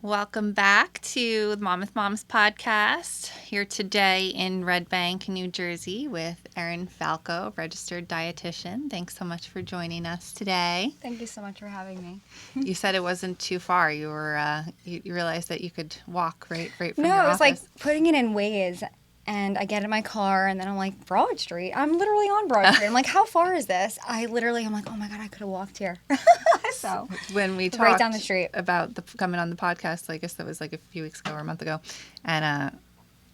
Welcome back to the Monmouth Moms podcast. Here today in Red Bank, New Jersey with Erin Falco, registered dietitian. Thanks so much for joining us today. Thank you so much for having me. You said it wasn't too far. You were you realized that you could walk right from your No, it was office. like putting it in Waze, and I get in my car, and then I'm like, Broad Street? I'm literally on Broad Street. I'm like, how far is this? I'm like, oh my God, I could have walked here. So when we talked right down the street about coming on the podcast, I guess that was like a few weeks ago or a month ago, and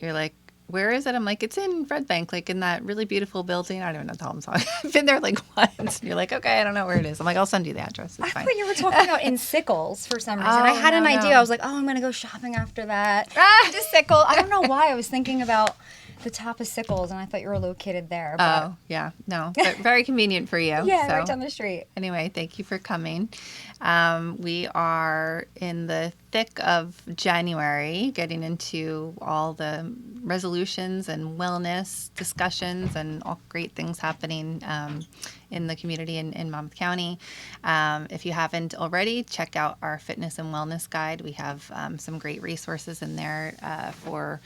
you're like, where is it? I'm like, it's in Red Bank, like in that really beautiful building. I don't even know the hell I'm talking. I've been there like once. And you're like, okay, I don't know where it is. I'm like, I'll send you the address. It's I fine. thought you were talking about in Sickles for some reason. Oh, I had an no. idea. I was like, oh, I'm going to go shopping after that. Just Sickles. I don't know why. I was thinking about the top of Sickles, and I thought you were located there. But Oh, yeah. No, but very convenient for you. yeah, so. right down the street. Anyway, thank you for coming. We are in the thick of January, getting into all the resolutions and wellness discussions and all great things happening in the community in Monmouth County. If you haven't already, check out our fitness and wellness guide. We have some great resources in there for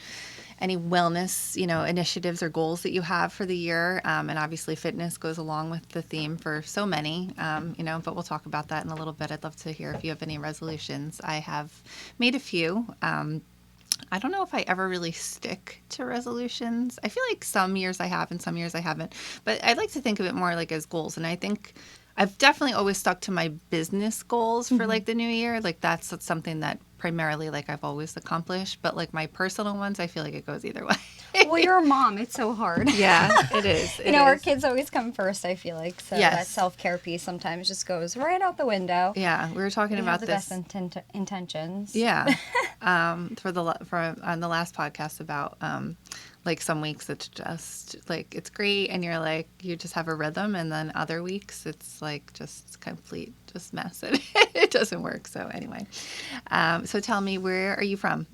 any wellness, initiatives or goals that you have for the year. And obviously fitness goes along with the theme for so many, but we'll talk about that in a little bit. I'd love to hear if you have any resolutions. I have made a few. I don't know if I ever really stick to resolutions. I feel like some years I have and some years I haven't, but I'd like to think of it more like as goals. And I think I've definitely always stuck to my business goals for like the new year. Like that's something that primarily like I've always accomplished, but like my personal ones, I feel like it goes either way. Well, you're a mom. It's so hard. Yeah, it is. Our kids always come first, I feel like. So Yes. that self-care piece sometimes just goes right out the window. Yeah, we were talking We about have the this. best intentions. Yeah, on the last podcast about like some weeks it's just like it's great and you're like you just have a rhythm, and then other weeks it's like just complete just mess. It doesn't work. So anyway, so tell me, where are you from?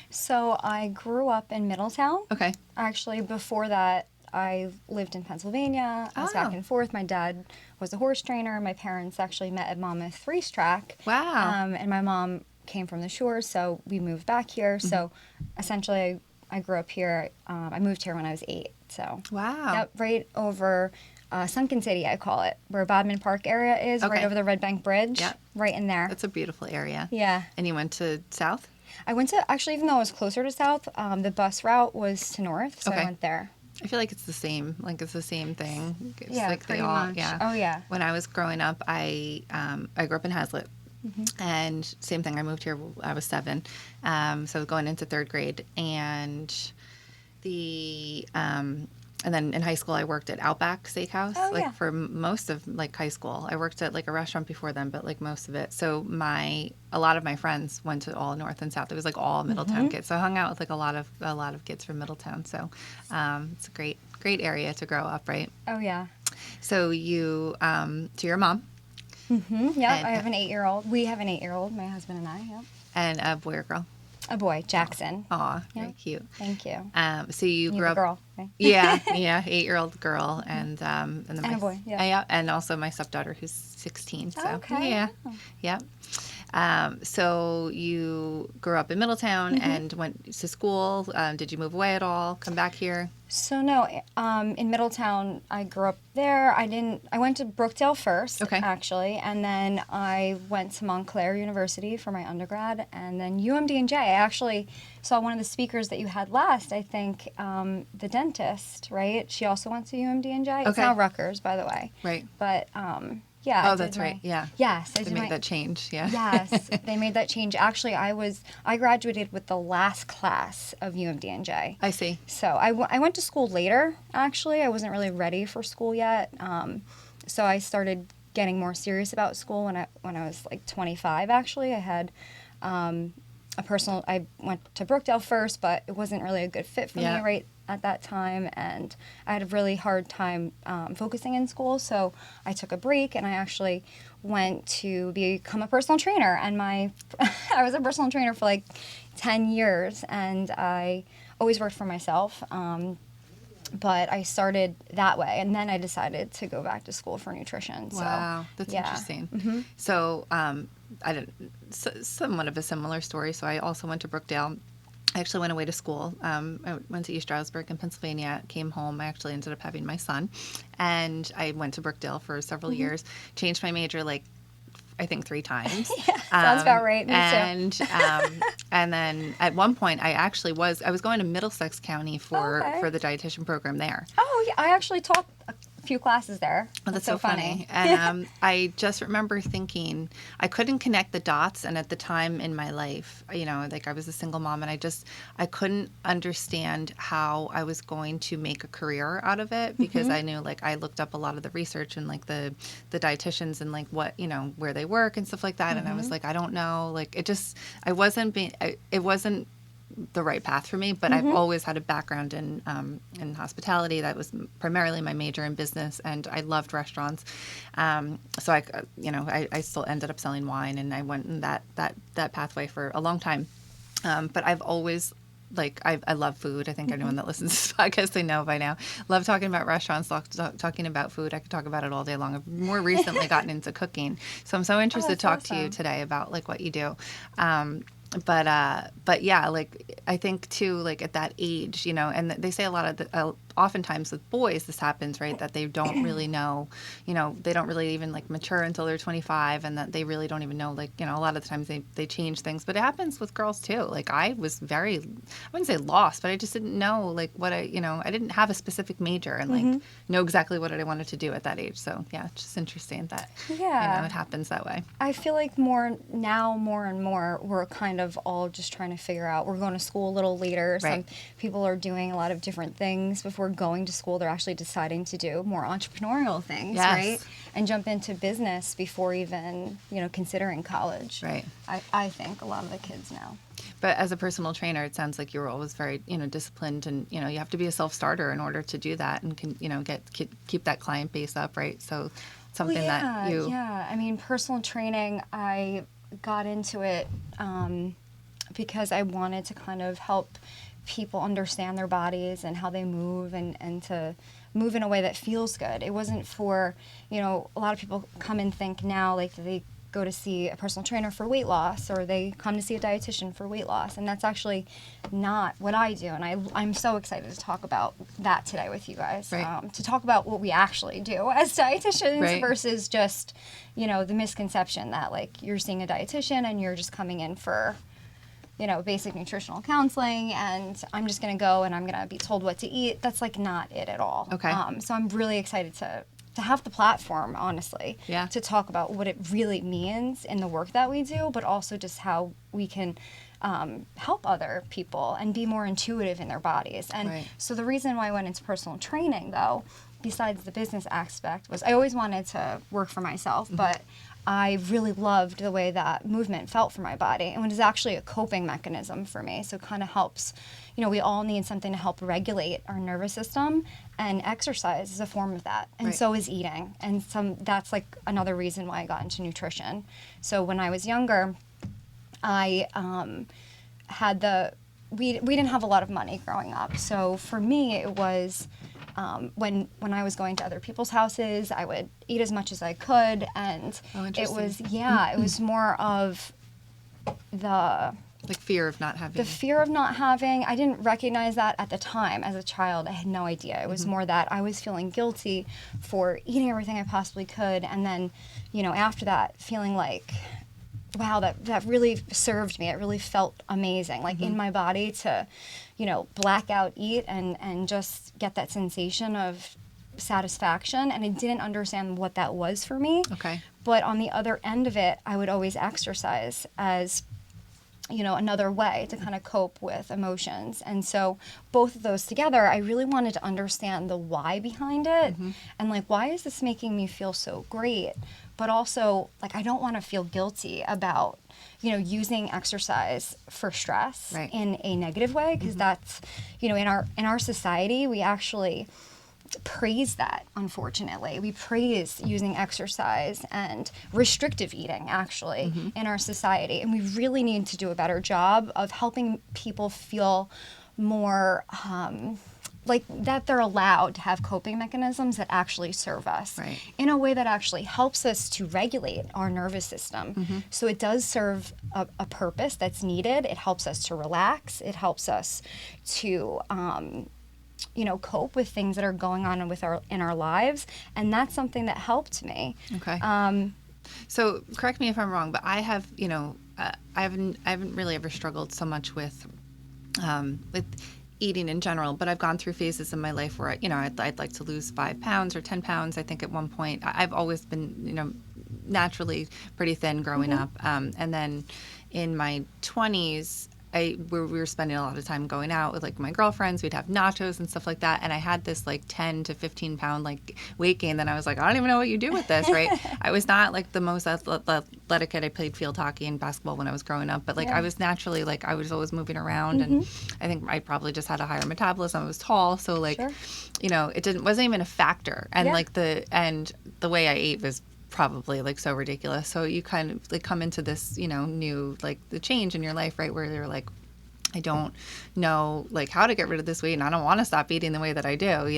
So I grew up in Middletown. Okay. Actually, before that, I lived in Pennsylvania. I was Oh. back and forth. My dad was a horse trainer. My parents actually met at Monmouth Racetrack. Wow. And my mom came from the shores, so we moved back here. So essentially, I grew up here. I moved here when I was 8. So Wow. yep, right over Sunken City, I call it, where Bodmin Park area is, Okay. right over the Red Bank Bridge. Yep. Right in there. That's a beautiful area. Yeah. And you went to South? I went to, actually, even though I was closer to South, the bus route was to North, so Okay. I went there. I feel like it's the same. Like it's the same thing. It's Yeah, like they pretty all, much. yeah. Oh, yeah. When I was growing up, I grew up in Hazlitt, and same thing. I moved here. I was 7, so going into 3rd grade, and and then in high school I worked at Outback Steakhouse. Oh, like yeah. for most of like high school, I worked at like a restaurant before then, but like most of it. So a lot of my friends went to all North and South. It was like all Middletown kids. So I hung out with like a lot of kids from Middletown. So it's a great area to grow up, right? Oh, yeah. So you're a mom. Mm-hmm. Yeah, And- I have an 8-year-old. We have an 8-year-old, my husband and I, yep. And a boy or girl? A boy, Jackson. Aw, Yeah. very cute. Thank you. So you You grew have a up. girl, right? Yeah, 8-year-old girl, and then And a boy, yeah. yeah, and also my stepdaughter who's 16. So Okay. yeah. So you grew up in Middletown and went to school. Did you move away at all? Come back here? So, no, in Middletown, I grew up there. I went to Brookdale first, Okay. actually, and then I went to Montclair University for my undergrad, and then UMD&J. I actually saw one of the speakers that you had last, I think, the dentist, right? She also went to UMD&J. It's Okay. now Rutgers, by the way. Right. But, yeah. Oh, I did that's right. Yeah. Yes, I They did made that change. Yeah. Yes, they made that change. Actually, I graduated with the last class of UMD&J. I see. So I went to school later, actually. I wasn't really ready for school yet. So I started getting more serious about school when I was like 25, actually. I had I went to Brookdale first, but it wasn't really a good fit for me right at that time, and I had a really hard time focusing in school, so I took a break, and I actually went to become a personal trainer, and I was a personal trainer for like 10 years, and I always worked for myself, but I started that way, and then I decided to go back to school for nutrition. So, Wow, that's yeah. interesting. Mm-hmm. So somewhat of a similar story. So I also went to Brookdale. I actually went away to school. I went to East Stroudsburg in Pennsylvania, came home. I actually ended up having my son. And I went to Brookdale for several years, changed my major like I think 3 times. Yeah, sounds about right. Me too. And then at one point I was going to Middlesex County for the dietitian program there. Oh, yeah, I actually taught a few classes there. Oh, that's so funny. And I just remember thinking I couldn't connect the dots. And at the time in my life, like I was a single mom, and I couldn't understand how I was going to make a career out of it, because I knew, like, I looked up a lot of the research and like the dietitians and like what, where they work and stuff like that. And I was like, I don't know, like it wasn't the right path for me, but I've always had a background in hospitality. That was primarily my major in business, and I loved restaurants. So I still ended up selling wine, and I went in that pathway for a long time. But I've always I love food. I think anyone that listens to this podcast, they know by now. Love talking about restaurants, talking about food. I could talk about it all day long. I've more recently gotten into cooking, so I'm so interested to talk to you today about like what you do. But yeah, like I think too, like at that age, and they say a lot of oftentimes with boys this happens, right? That they don't really know, they don't really even like mature until they're 25, and that they really don't even know, like, a lot of the times they change things. But it happens with girls too. Like I was I wouldn't say lost, but I just didn't know like what I didn't have a specific major and like know exactly what I wanted to do at that age. So yeah, it's just interesting that it happens that way. I feel like more and more we're kind of all just trying to figure out. We're going to school a little later. Right. Some people are doing a lot of different things before going to school. They're actually deciding to do more entrepreneurial things, right? And jump into business before even, considering college. Right. I think a lot of the kids now. But as a personal trainer, it sounds like you were always very, disciplined, and, you have to be a self-starter in order to do that and can, keep that client base up, right? So something that you... Yeah, I mean, personal training, I got into it because I wanted to kind of help people understand their bodies and how they move, and to move in a way that feels good. It wasn't for, a lot of people come and think now like they go to see a personal trainer for weight loss, or they come to see a dietitian for weight loss, and that's actually not what I do. And I'm so excited to talk about that today with you guys, to talk about what we actually do as dietitians versus just, the misconception that like you're seeing a dietitian and you're just coming in for, basic nutritional counseling, and I'm just going to go and I'm going to be told what to eat. That's like not it at all. Okay. So I'm really excited to have the platform, honestly, to talk about what it really means in the work that we do, but also just how we can help other people and be more intuitive in their bodies. And so the reason why I went into personal training, though, besides the business aspect, was I always wanted to work for myself, but I really loved the way that movement felt for my body, and it was actually a coping mechanism for me. So it kind of helps, we all need something to help regulate our nervous system, and exercise is a form of that, and so is eating. And that's like another reason why I got into nutrition. So when I was younger, I we didn't have a lot of money growing up. So for me, it was when I was going to other people's houses, I would eat as much as I could, and it was more of the fear of not having. The fear of not having. I didn't recognize that at the time. As a child, I had no idea. It was more that I was feeling guilty for eating everything I possibly could, and then, after that, feeling like, wow, that really served me. It really felt amazing, like in my body to, black out eat and just get that sensation of satisfaction. And I didn't understand what that was for me. Okay. But on the other end of it, I would always exercise as, another way to kind of cope with emotions. And so both of those together, I really wanted to understand the why behind it. And like, why is this making me feel so great? But also, like, I don't want to feel guilty about, using exercise for stress in a negative way, because that's, in our society, we actually praise that, unfortunately. We praise using exercise and restrictive eating, actually, in our society. And we really need to do a better job of helping people feel more like that they're allowed to have coping mechanisms that actually serve us Right. in a way that actually helps us to regulate our nervous system. So it does serve a purpose that's needed. It helps us to relax. It helps us to cope with things that are going on in our lives, and that's something that helped me. Okay. So correct me if I'm wrong, but I have, I haven't really ever struggled so much with eating in general, but I've gone through phases in my life where, I'd like to lose 5 pounds or 10 pounds. I think at one point I've always been, naturally pretty thin growing up. And then in my 20s, we were spending a lot of time going out with like my girlfriends. We'd have nachos and stuff like that. And I had this like 10 to 15 pound like weight gain. Then I was like, I don't even know what you do with this, right? I was not like the most athletic kid. I played field hockey and basketball when I was growing up, but like I was naturally like I was always moving around, and I think I probably just had a higher metabolism. I was tall, so like, it wasn't even a factor. And like the way I ate was probably like so ridiculous. So you kind of like come into this, new like the change in your life, right, where you're like, I don't know like how to get rid of this weight, and I don't want to stop eating the way that I do,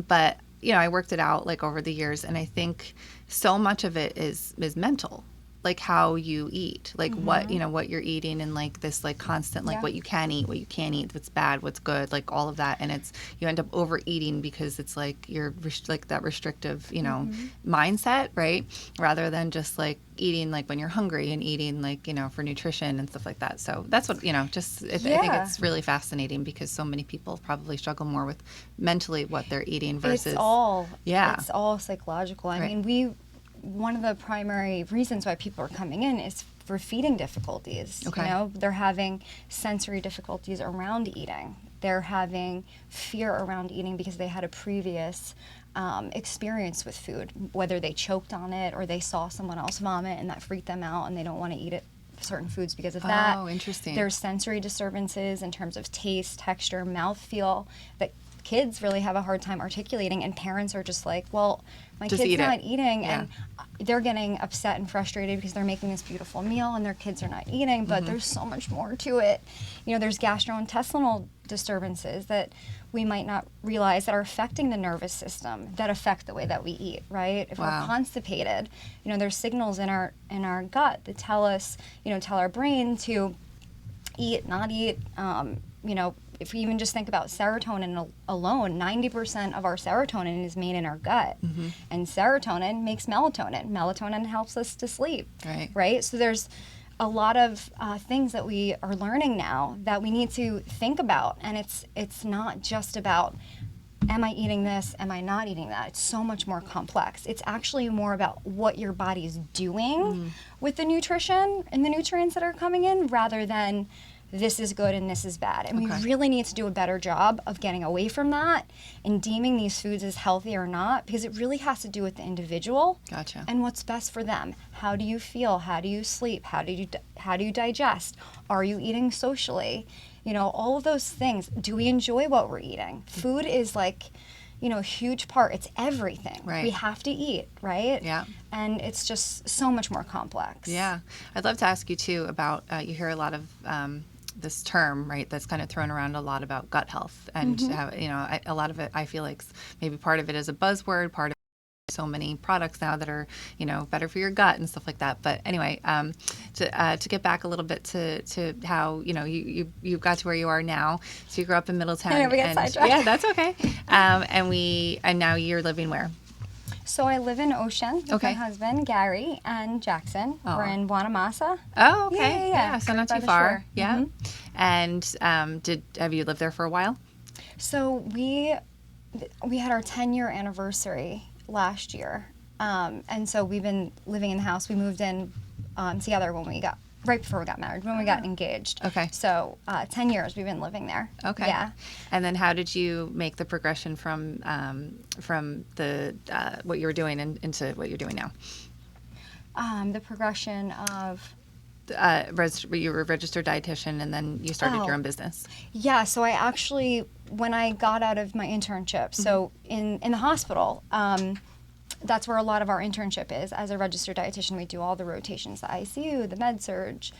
but I worked it out like over the years, and I think so much of it is mental, like how you eat, like what you're eating, and like this like constant like what you can eat, what you can't eat, what's bad, what's good, like all of that. And it's you end up overeating because it's like you're like that restrictive mindset, right, rather than just like eating like when you're hungry and eating like for nutrition and stuff like that. So that's what I think it's really fascinating, because so many people probably struggle more with mentally what they're eating versus it's all psychological. I mean, one of the primary reasons why people are coming in is for feeding difficulties. Okay. They're having sensory difficulties around eating. They're having fear around eating because they had a previous experience with food, whether they choked on it or they saw someone else vomit and that freaked them out and they don't want to eat certain foods because of that. Oh, interesting. There's sensory disturbances in terms of taste, texture, mouthfeel that kids really have a hard time articulating, and parents are just like, well, my Just kid's not eating, Yeah. and they're getting upset and frustrated because they're making this beautiful meal and their kids are not eating, but there's so much more to it. There's gastrointestinal disturbances that we might not realize that are affecting the nervous system, that affect the way that we eat, right? If we're constipated, there's signals in our gut that tell us, tell our brain to eat, not eat. If we even just think about serotonin alone, 90% of our serotonin is made in our gut. And serotonin makes melatonin. Melatonin helps us to sleep, right? So there's a lot of things that we are learning now that we need to think about. And it's not just about, am I eating this? Am I not eating that? It's so much more complex. It's actually more about what your body's doing with the nutrition and the nutrients that are coming in, rather than this is good and this is bad. And we really need to do a better job of getting away from that and deeming these foods as healthy or not, because it really has to do with the individual and what's best for them. How do you feel? How do you sleep? How do you digest? Are you eating socially? All of those things. Do we enjoy what we're eating? Food is like, a huge part. It's everything. Right. We have to eat, right? Yeah. And it's just so much more complex. Yeah. I'd love to ask you too about, you hear a lot of this term, right, that's kind of thrown around a lot about gut health, and a lot of it, I feel like maybe part of it is a buzzword, part of it, so many products now that are better for your gut and stuff like that. But anyway, to get back a little bit to how you got to where you are now. So you grew up in Middletown. I never get sidetracked. Yeah, that's okay. And now you're living where? So I live in Ocean with my husband, Gary, and Jackson. Oh. We're in Wanamassa. Oh, okay. Yeah, so right not by too the far. shore. Yeah. And have you lived there for a while? So we had our 10-year anniversary last year. And so we've been living in the house. We moved in together right before we got married, when we got engaged. Okay. So 10 years we've been living there. Okay. Yeah. And then how did you make the progression from the what you were doing into what you're doing now? The progression of... you were a registered dietitian, and then you started your own business. Yeah, so I actually, when I got out of my internship, so in the hospital, that's where a lot of our internship is. As a registered dietitian, we do all the rotations, the ICU, the med surge,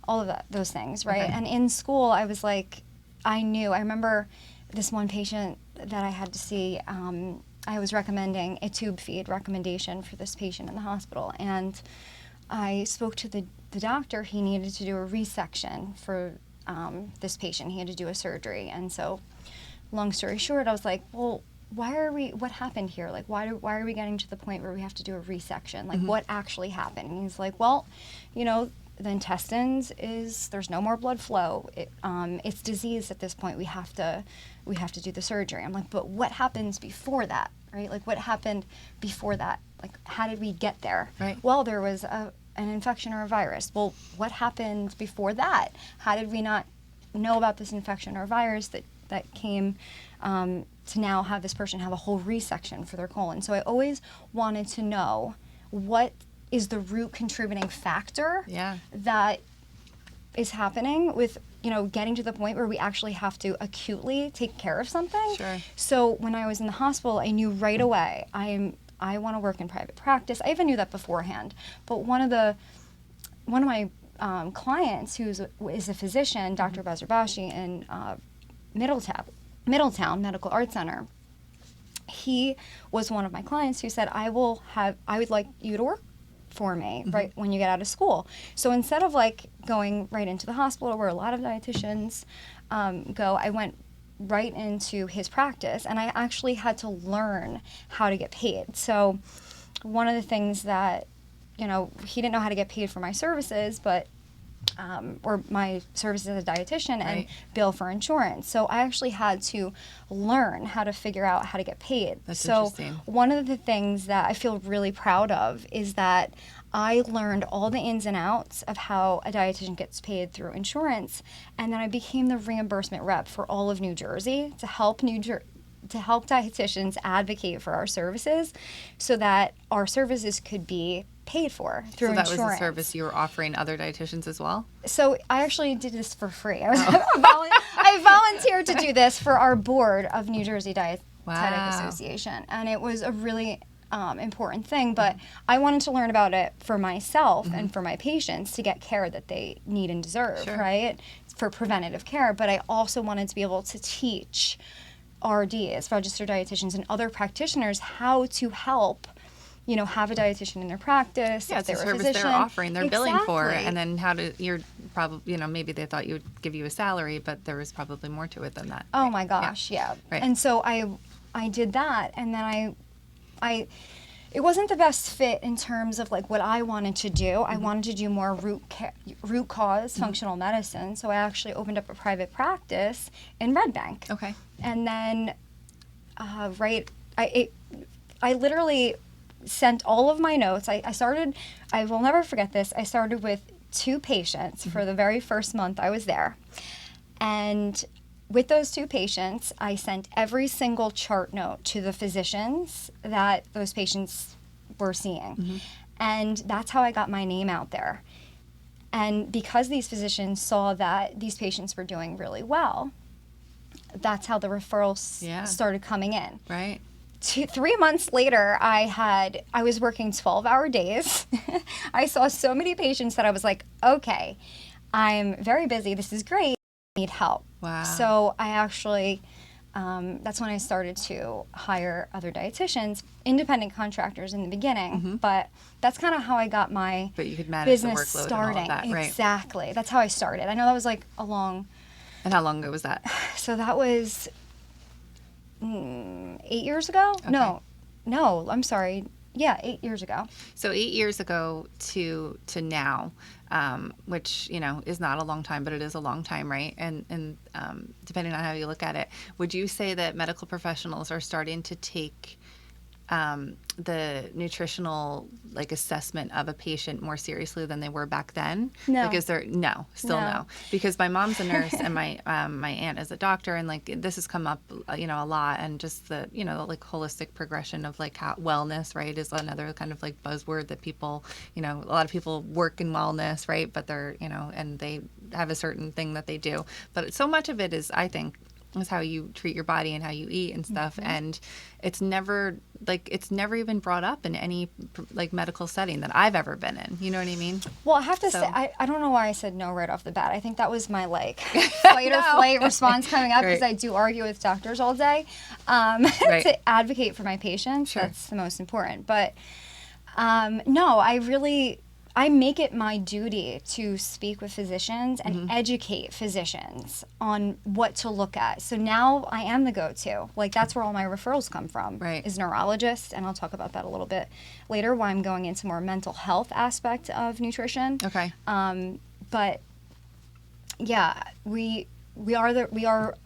all of those things, right? Okay. And in school, I was like, I remember this one patient that I had to see, I was recommending a tube feed recommendation for this patient in the hospital. And I spoke to the doctor. He needed to do a resection for this patient. He had to do a surgery. And so, long story short, I was like, well, what happened here? Like, why are we getting to the point where we have to do a resection? Like, what actually happened? And he's like, well, the intestines there's no more blood flow. It's diseased at this point. We have to do the surgery. I'm like, but what happens before that, right? Like, what happened before that? Like, how did we get there? Right. Well, there was an infection or a virus. Well, what happened before that? How did we not know about this infection or virus that came to now have this person have a whole resection for their colon? So I always wanted to know what is the root contributing factor that is happening with, getting to the point where we actually have to acutely take care of something. Sure. So when I was in the hospital, I knew right away, I want to work in private practice. I even knew that beforehand. But one of my clients who is a physician, Dr. Bazarbashi in Middletown Medical Arts Center, he was one of my clients who said, I would like you to work for me right when you get out of school. So instead of like going right into the hospital where a lot of dietitians go, I went right into his practice, and I actually had to learn how to get paid. So one of the things that, he didn't know how to get paid for my services, but or my services as a dietitian and bill for insurance. So I actually had to learn how to figure out how to get paid. That's so interesting. One of the things that I feel really proud of is that I learned all the ins and outs of how a dietitian gets paid through insurance, and then I became the reimbursement rep for all of New Jersey to help dietitians advocate for our services so that our services could be paid for through insurance. So that was a service you were offering other dietitians as well? So I actually did this for free. I volunteered to do this for our board of New Jersey Dietetic Association, and it was a really important thing, but I wanted to learn about it for myself and for my patients to get care that they need and deserve, right? For preventative care. But I also wanted to be able to teach RDs, registered dietitians, and other practitioners how to help have a dietitian in their practice. Yeah, it's a service they're offering, they're billing for, and then you're probably, maybe they thought you would give you a salary, but there was probably more to it than that. Oh my gosh, yeah. Right. And so I did that, and then it wasn't the best fit in terms of like what I wanted to do. I wanted to do more root cause functional medicine, so I actually opened up a private practice in Red Bank. Okay. And then, I literally sent all of my notes. I will never forget this. I started with 2 patients for the very first month I was there. And with those 2 patients, I sent every single chart note to the physicians that those patients were seeing. And that's how I got my name out there. And because these physicians saw that these patients were doing really well, that's how the referrals started coming in. Right. 3 months later, I was working 12-hour days. I saw so many patients that I was like, okay, I'm very busy. This is great. I need help. Wow. So I actually, that's when I started to hire other dietitians, independent contractors in the beginning. But that's kind of how I got my but you could manage business the workload starting. And all of that, right? Exactly. That's how I started. I know that was like a long. And how long ago was that? So that was 8 years ago? Okay. No, I'm sorry. Yeah, 8 years ago. So 8 years ago to now, which, is not a long time, but it is a long time, right? And depending on how you look at it, would you say that medical professionals are starting to take the nutritional assessment of a patient more seriously than they were back then? No. Because no. Because my mom's a nurse and my my aunt is a doctor, and this has come up a lot, and just the holistic progression of how wellness, right, is another kind of buzzword that people, a lot of people work in wellness, right, but they're and they have a certain thing that they do, but so much of it is, I think, is how you treat your body and how you eat and stuff. And it's never even brought up in any like medical setting that I've ever been in. You know what I mean? Well, I have to say, I don't know why I said no right off the bat. I think that was my like fight or flight response coming up, because I do argue with doctors all day to advocate for my patients. Sure. That's the most important. But no, I make it my duty to speak with physicians and educate physicians on what to look at. So now I am the go-to. Like, that's where all my referrals come from, is neurologists, and I'll talk about that a little bit later, why I'm going into more mental health aspect of nutrition. Okay. But yeah, we are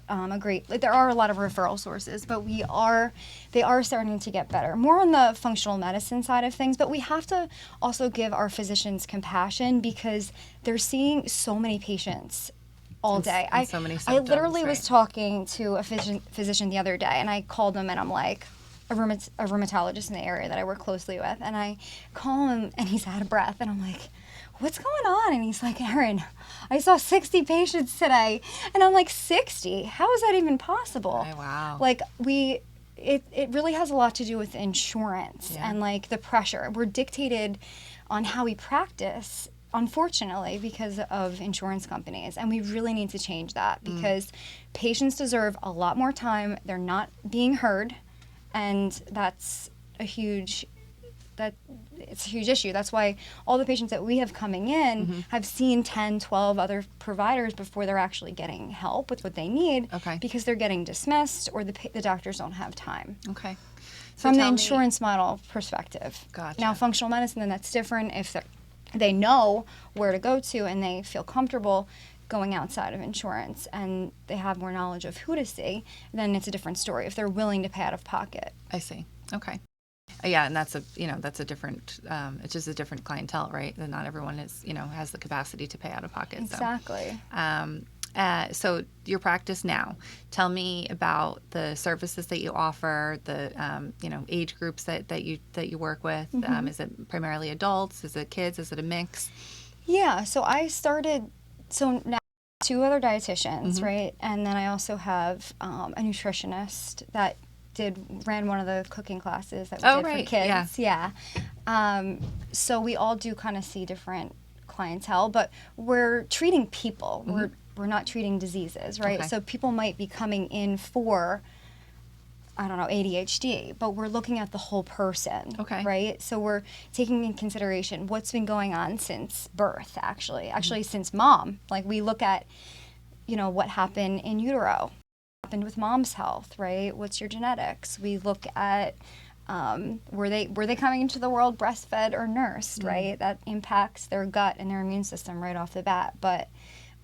a great, like, there are a lot of referral sources, but they are starting to get better, more on the functional medicine side of things. But we have to also give our physicians compassion, because they're seeing so many patients all day. And so many symptoms, I literally was talking to a physician the other day, and I called him, and I'm like, a rheumatologist in the area that I work closely with, and I call him, and he's out of breath, and I'm like, what's going on? And he's like, Erin, I saw 60 patients today. And I'm like, 60? How is that even possible? Oh, wow. Like, it really has a lot to do with insurance and like the pressure. We're dictated on how we practice, unfortunately, because of insurance companies. And we really need to change that, because patients deserve a lot more time. They're not being heard. And that's it's a huge issue. That's why all the patients that we have coming in have seen 10, 12 other providers before they're actually getting help with what they need, because they're getting dismissed, or the doctors don't have time. Okay. From the insurance model perspective. Gotcha. Now, functional medicine, then that's different. If they know where to go to and they feel comfortable going outside of insurance and they have more knowledge of who to see, then it's a different story, if they're willing to pay out of pocket. I see. Okay. Yeah, and that's a different, it's just a different clientele, right? And not everyone has the capacity to pay out of pocket. Exactly. So your practice now, tell me about the services that you offer, the age groups that you work with. Is it primarily adults? Is it kids? Is it a mix? Yeah, so now 2 other dietitians, right? And then I also have a nutritionist that ran one of the cooking classes that we did for kids. Yeah. So we all do kind of see different clientele, but we're treating people. We're not treating diseases, right? Okay. So people might be coming in for, I don't know, ADHD, but we're looking at the whole person, right? So we're taking in consideration what's been going on since birth, actually since mom. Like, we look at, what happened in utero, happened with mom's health, right? What's your genetics? We look at were they coming into the world breastfed or nursed, right? That impacts their gut and their immune system right off the bat. But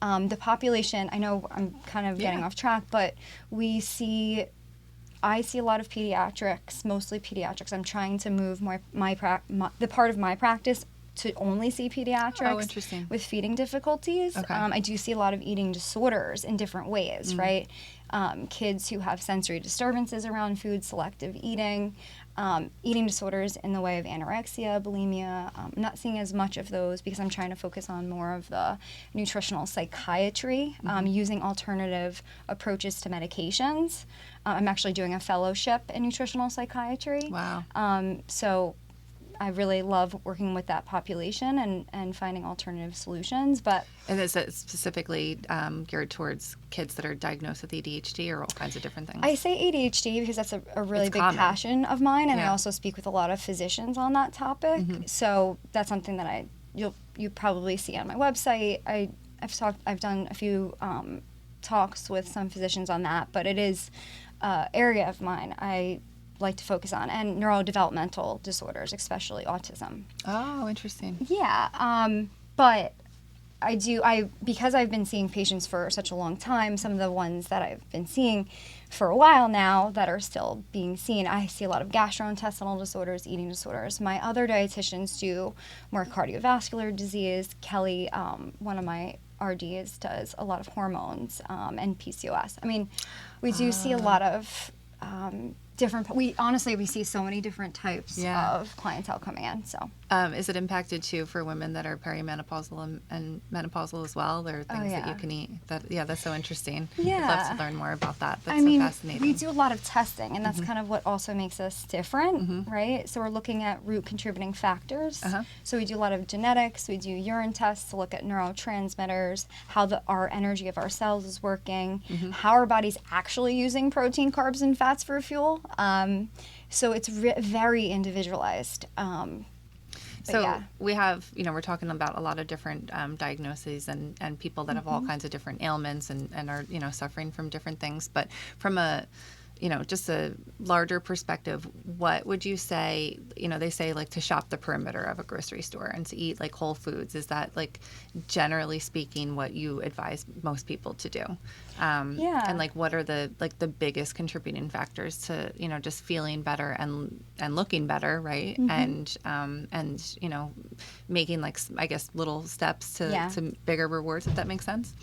the population, I know I'm kind of getting off track, but I see a lot of pediatrics, mostly pediatrics. I'm trying to move the part of my practice to only see pediatrics with feeding difficulties. I do see a lot of eating disorders in different ways, right? Kids who have sensory disturbances around food, selective eating, eating disorders in the way of anorexia, bulimia. I'm not seeing as much of those because I'm trying to focus on more of the nutritional psychiatry, using alternative approaches to medications. I'm actually doing a fellowship in nutritional psychiatry. Wow. So I really love working with that population and finding alternative solutions. And is it specifically geared towards kids that are diagnosed with ADHD, or all kinds of different things? I say ADHD because that's a really big passion of mine, and I also speak with a lot of physicians on that topic. So that's something that you probably see on my website. I've done a few talks with some physicians on that, but it is an area of mine I like to focus on, and neurodevelopmental disorders, especially autism. Oh, interesting. Yeah, but because I've been seeing patients for such a long time, some of the ones that I've been seeing for a while now that are still being seen, I see a lot of gastrointestinal disorders, eating disorders. My other dietitians do more cardiovascular disease. Kelly, one of my RDs, does a lot of hormones and PCOS. I mean, we do see a lot of We see so many different types of clientele coming in. So, is it impacted too for women that are perimenopausal and menopausal as well? There are things that you can eat. That's so interesting. Yeah, I'd love to learn more about that. That's so fascinating. We do a lot of testing, and that's kind of what also makes us different, right? So we're looking at root contributing factors. So we do a lot of genetics. We do urine tests to look at neurotransmitters, how our energy of our cells is working, how our body's actually using protein, carbs, and fats for fuel. So it's very individualized. We have, we're talking about a lot of different diagnoses and people that have all kinds of different ailments and are, suffering from different things. But from a, just a larger perspective, what would you say, they say like to shop the perimeter of a grocery store and to eat like whole foods. Is that like generally speaking what you advise most people to do? And like what are the biggest contributing factors to, just feeling better and looking better, right? And making like, I guess, little steps to bigger rewards, if that makes sense?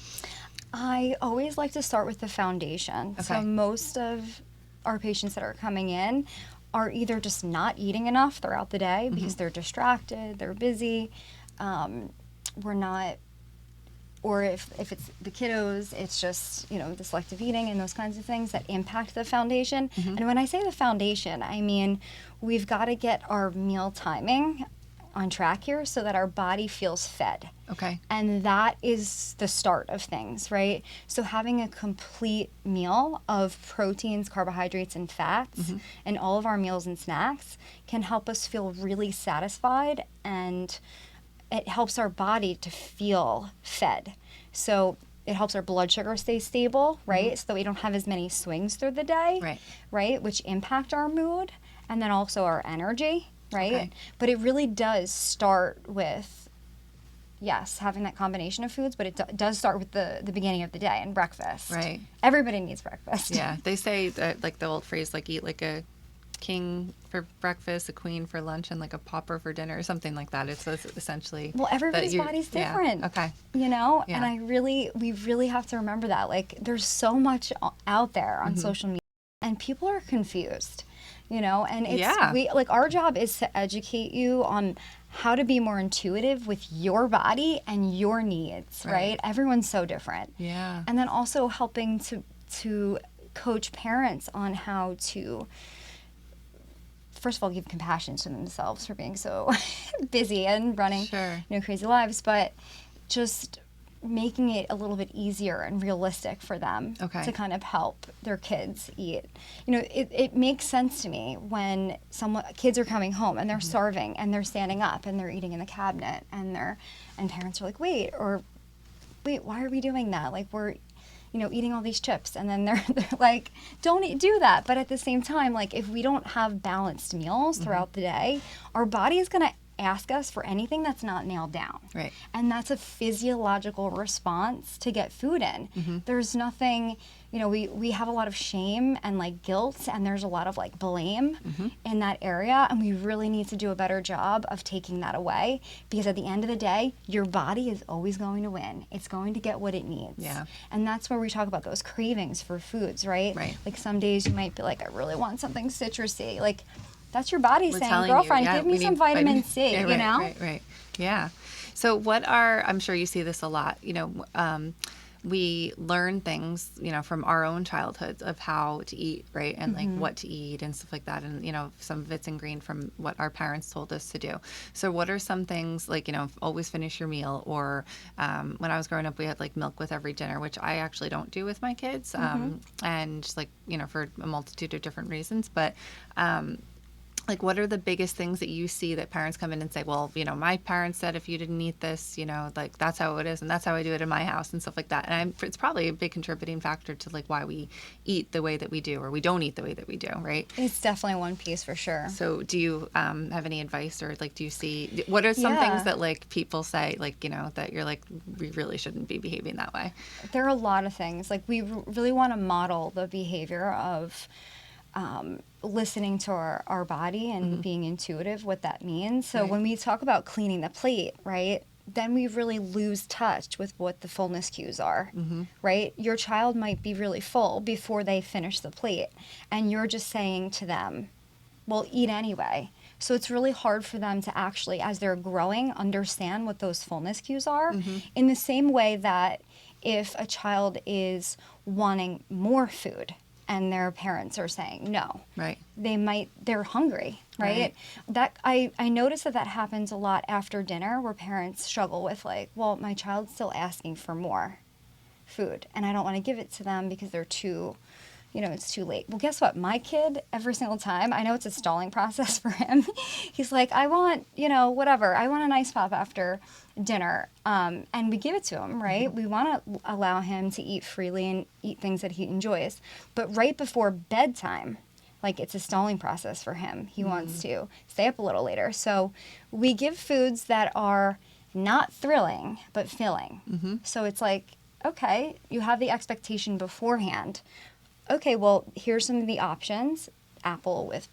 I always like to start with the foundation. Okay. So most of our patients that are coming in are either just not eating enough throughout the day because they're distracted, they're busy, or if it's the kiddos, it's just, the selective eating and those kinds of things that impact the foundation. And when I say the foundation, I mean we've got to get our meal timing on track here so that our body feels fed. Okay. And that is the start of things, right? So having a complete meal of proteins, carbohydrates, and fats in all of our meals and snacks can help us feel really satisfied, and it helps our body to feel fed. So it helps our blood sugar stay stable, right? So that we don't have as many swings through the day, right? Which impact our mood and then also our energy. Right? Okay. But it really does start with, having that combination of foods, but it does start with the beginning of the day and breakfast. Right. Everybody needs breakfast. Yeah. They say that, like the old phrase, like eat like a king for breakfast, a queen for lunch, and like a pauper for dinner or something like that. It's essentially... Well, everybody's body's different. Yeah. Okay. And we really have to remember that. Like, there's so much out there on social media, and people are confused. And it's our job is to educate you on how to be more intuitive with your body and your needs, right? Everyone's so different. Yeah. And then also helping to coach parents on how to, first of all, give compassion to themselves for being so busy and running crazy lives, but just making it a little bit easier and realistic for them to kind of help their kids eat. It makes sense to me when kids are coming home and they're starving and they're standing up and they're eating in the cabinet and parents are like, wait, why are we doing that? Like, we're eating all these chips, and then they're like, don't do that. But at the same time, like, if we don't have balanced meals throughout the day, our body is going to ask us for anything that's not nailed down. Right. And that's a physiological response to get food in. There's nothing, we have a lot of shame and like guilt, and there's a lot of like blame in that area, and we really need to do a better job of taking that away, because at the end of the day, your body is always going to win. It's going to get what it needs. Yeah. And that's where we talk about those cravings for foods, right? Like some days you might be like, I really want something citrusy. Like, that's your body saying, girlfriend, give me some vitamin C, Right. Yeah. So I'm sure you see this a lot, we learn things, from our own childhoods of how to eat, right? And like what to eat and stuff like that. And, some of it's ingrained from what our parents told us to do. So what are some things like, always finish your meal, or when I was growing up, we had like milk with every dinner, which I actually don't do with my kids. And like, for a multitude of different reasons, but, like, what are the biggest things that you see that parents come in and say, well, my parents said if you didn't eat this, like that's how it is, and that's how I do it in my house and stuff like that. And it's probably a big contributing factor to like why we eat the way that we do, or we don't eat the way that we do, right? It's definitely one piece for sure. So do you have any advice, or like do you see, what are some things that like people say, like, that you're like, we really shouldn't be behaving that way? There are a lot of things. Like, we really want to model the behavior of listening to our body and being intuitive, what that means. So when we talk about cleaning the plate, right, then we really lose touch with what the fullness cues are, right? Your child might be really full before they finish the plate, and you're just saying to them, well, eat anyway. So it's really hard for them to actually, as they're growing, understand what those fullness cues are, in the same way that if a child is wanting more food and their parents are saying no, Right. they're hungry, right? Right. That I notice that happens a lot after dinner, where parents struggle with, like, well, my child's still asking for more food and I don't want to give it to them because they're too, it's too late. Well, guess what? My kid, every single time, I know it's a stalling process for him. He's like, I want, whatever. I want an ice pop after dinner. And we give it to him, right? We want to allow him to eat freely and eat things that he enjoys. But right before bedtime, like, it's a stalling process for him. He wants to stay up a little later. So we give foods that are not thrilling, but filling. So it's like, okay, you have the expectation beforehand. Okay, well, here's some of the options. Apple with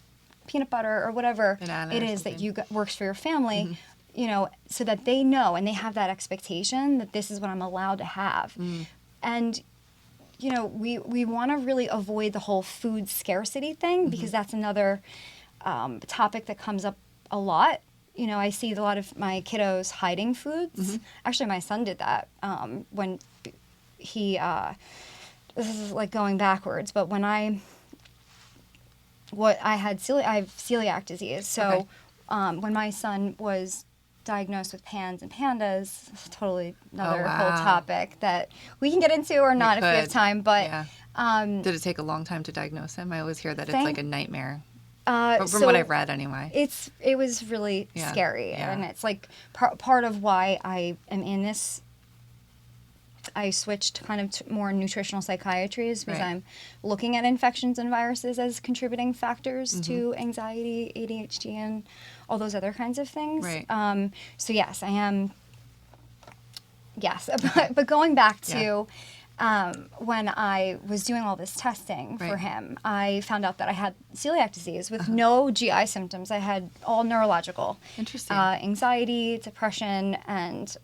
peanut butter or whatever Banana it or is that something. works for your family, so that they know and they have that expectation that this is what I'm allowed to have. And, we want to really avoid the whole food scarcity thing, because that's another topic that comes up a lot. I see a lot of my kiddos hiding foods. Actually, my son did that when he... this is like going backwards, but when I have celiac disease. So when my son was diagnosed with PANS and PANDAS, totally another whole topic that we can get into or not if we have time. But did it take a long time to diagnose him? I always hear that it's like a nightmare. From so what I've read, anyway. It was really scary, and it's like part of why I am in this. I switched kind of to more nutritional psychiatry, is because I'm looking at infections and viruses as contributing factors to anxiety, ADHD, and all those other kinds of things. Right. So yes, I am. Yes, but going back to when I was doing all this testing for him, I found out that I had celiac disease with no GI symptoms. I had all neurological. Interesting. Anxiety, depression, and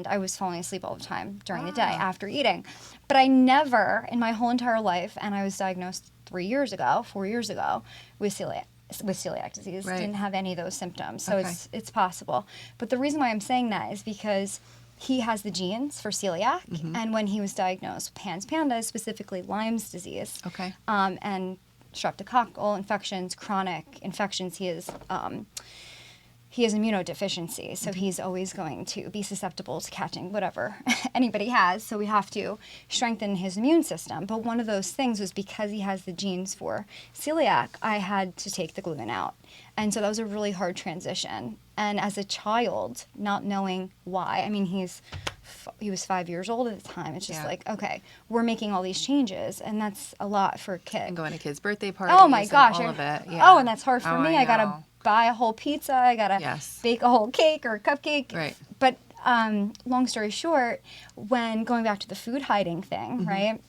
I was falling asleep all the time during the day after eating. But I never, in my whole entire life, and I was diagnosed 4 years ago, with celiac disease, didn't have any of those symptoms. So it's possible. But the reason why I'm saying that is because he has the genes for celiac, and when he was diagnosed with PANS PANDAS, specifically Lyme's disease, and streptococcal infections, chronic infections, he has immunodeficiency, so he's always going to be susceptible to catching whatever anybody has, so we have to strengthen his immune system. But one of those things was because he has the genes for celiac, I had to take the gluten out. And so that was a really hard transition. And as a child, not knowing why, I mean, he was 5 years old at the time. It's just like, okay, we're making all these changes, and that's a lot for a kid. And going to kids' birthday parties. Oh my gosh. And all of it. Oh, and that's hard for me. I got to buy a whole pizza. I got to bake a whole cake or a cupcake. Right. But long story short, when going back to the food hiding thing, right,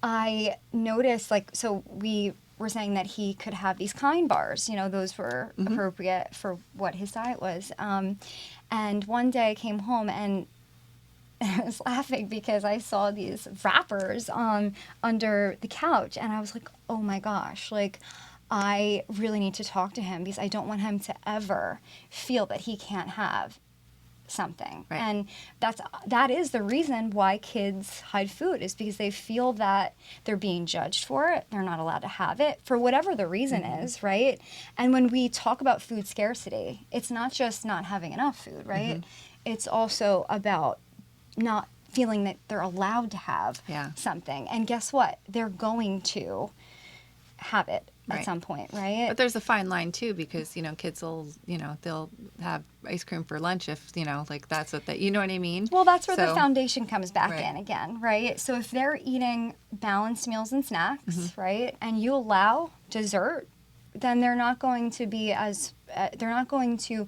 I noticed, so we were saying that he could have these kind bars. Those were appropriate for what his diet was. And one day I came home and I was laughing because I saw these wrappers under the couch, and I was like, oh my gosh, I really need to talk to him because I don't want him to ever feel that he can't have something. Right. And that is the reason why kids hide food, is because they feel that they're being judged for it. They're not allowed to have it for whatever the reason is, right? And when we talk about food scarcity, it's not just not having enough food, right? It's also about not feeling that they're allowed to have something. And guess what? They're going to have it at some point, right? But there's a fine line too, because kids will they'll have ice cream for lunch if that's what you know what I mean. Well, that's where the foundation comes back in again, right? So if they're eating balanced meals and snacks, right, and you allow dessert, then they're not going to be as they're going to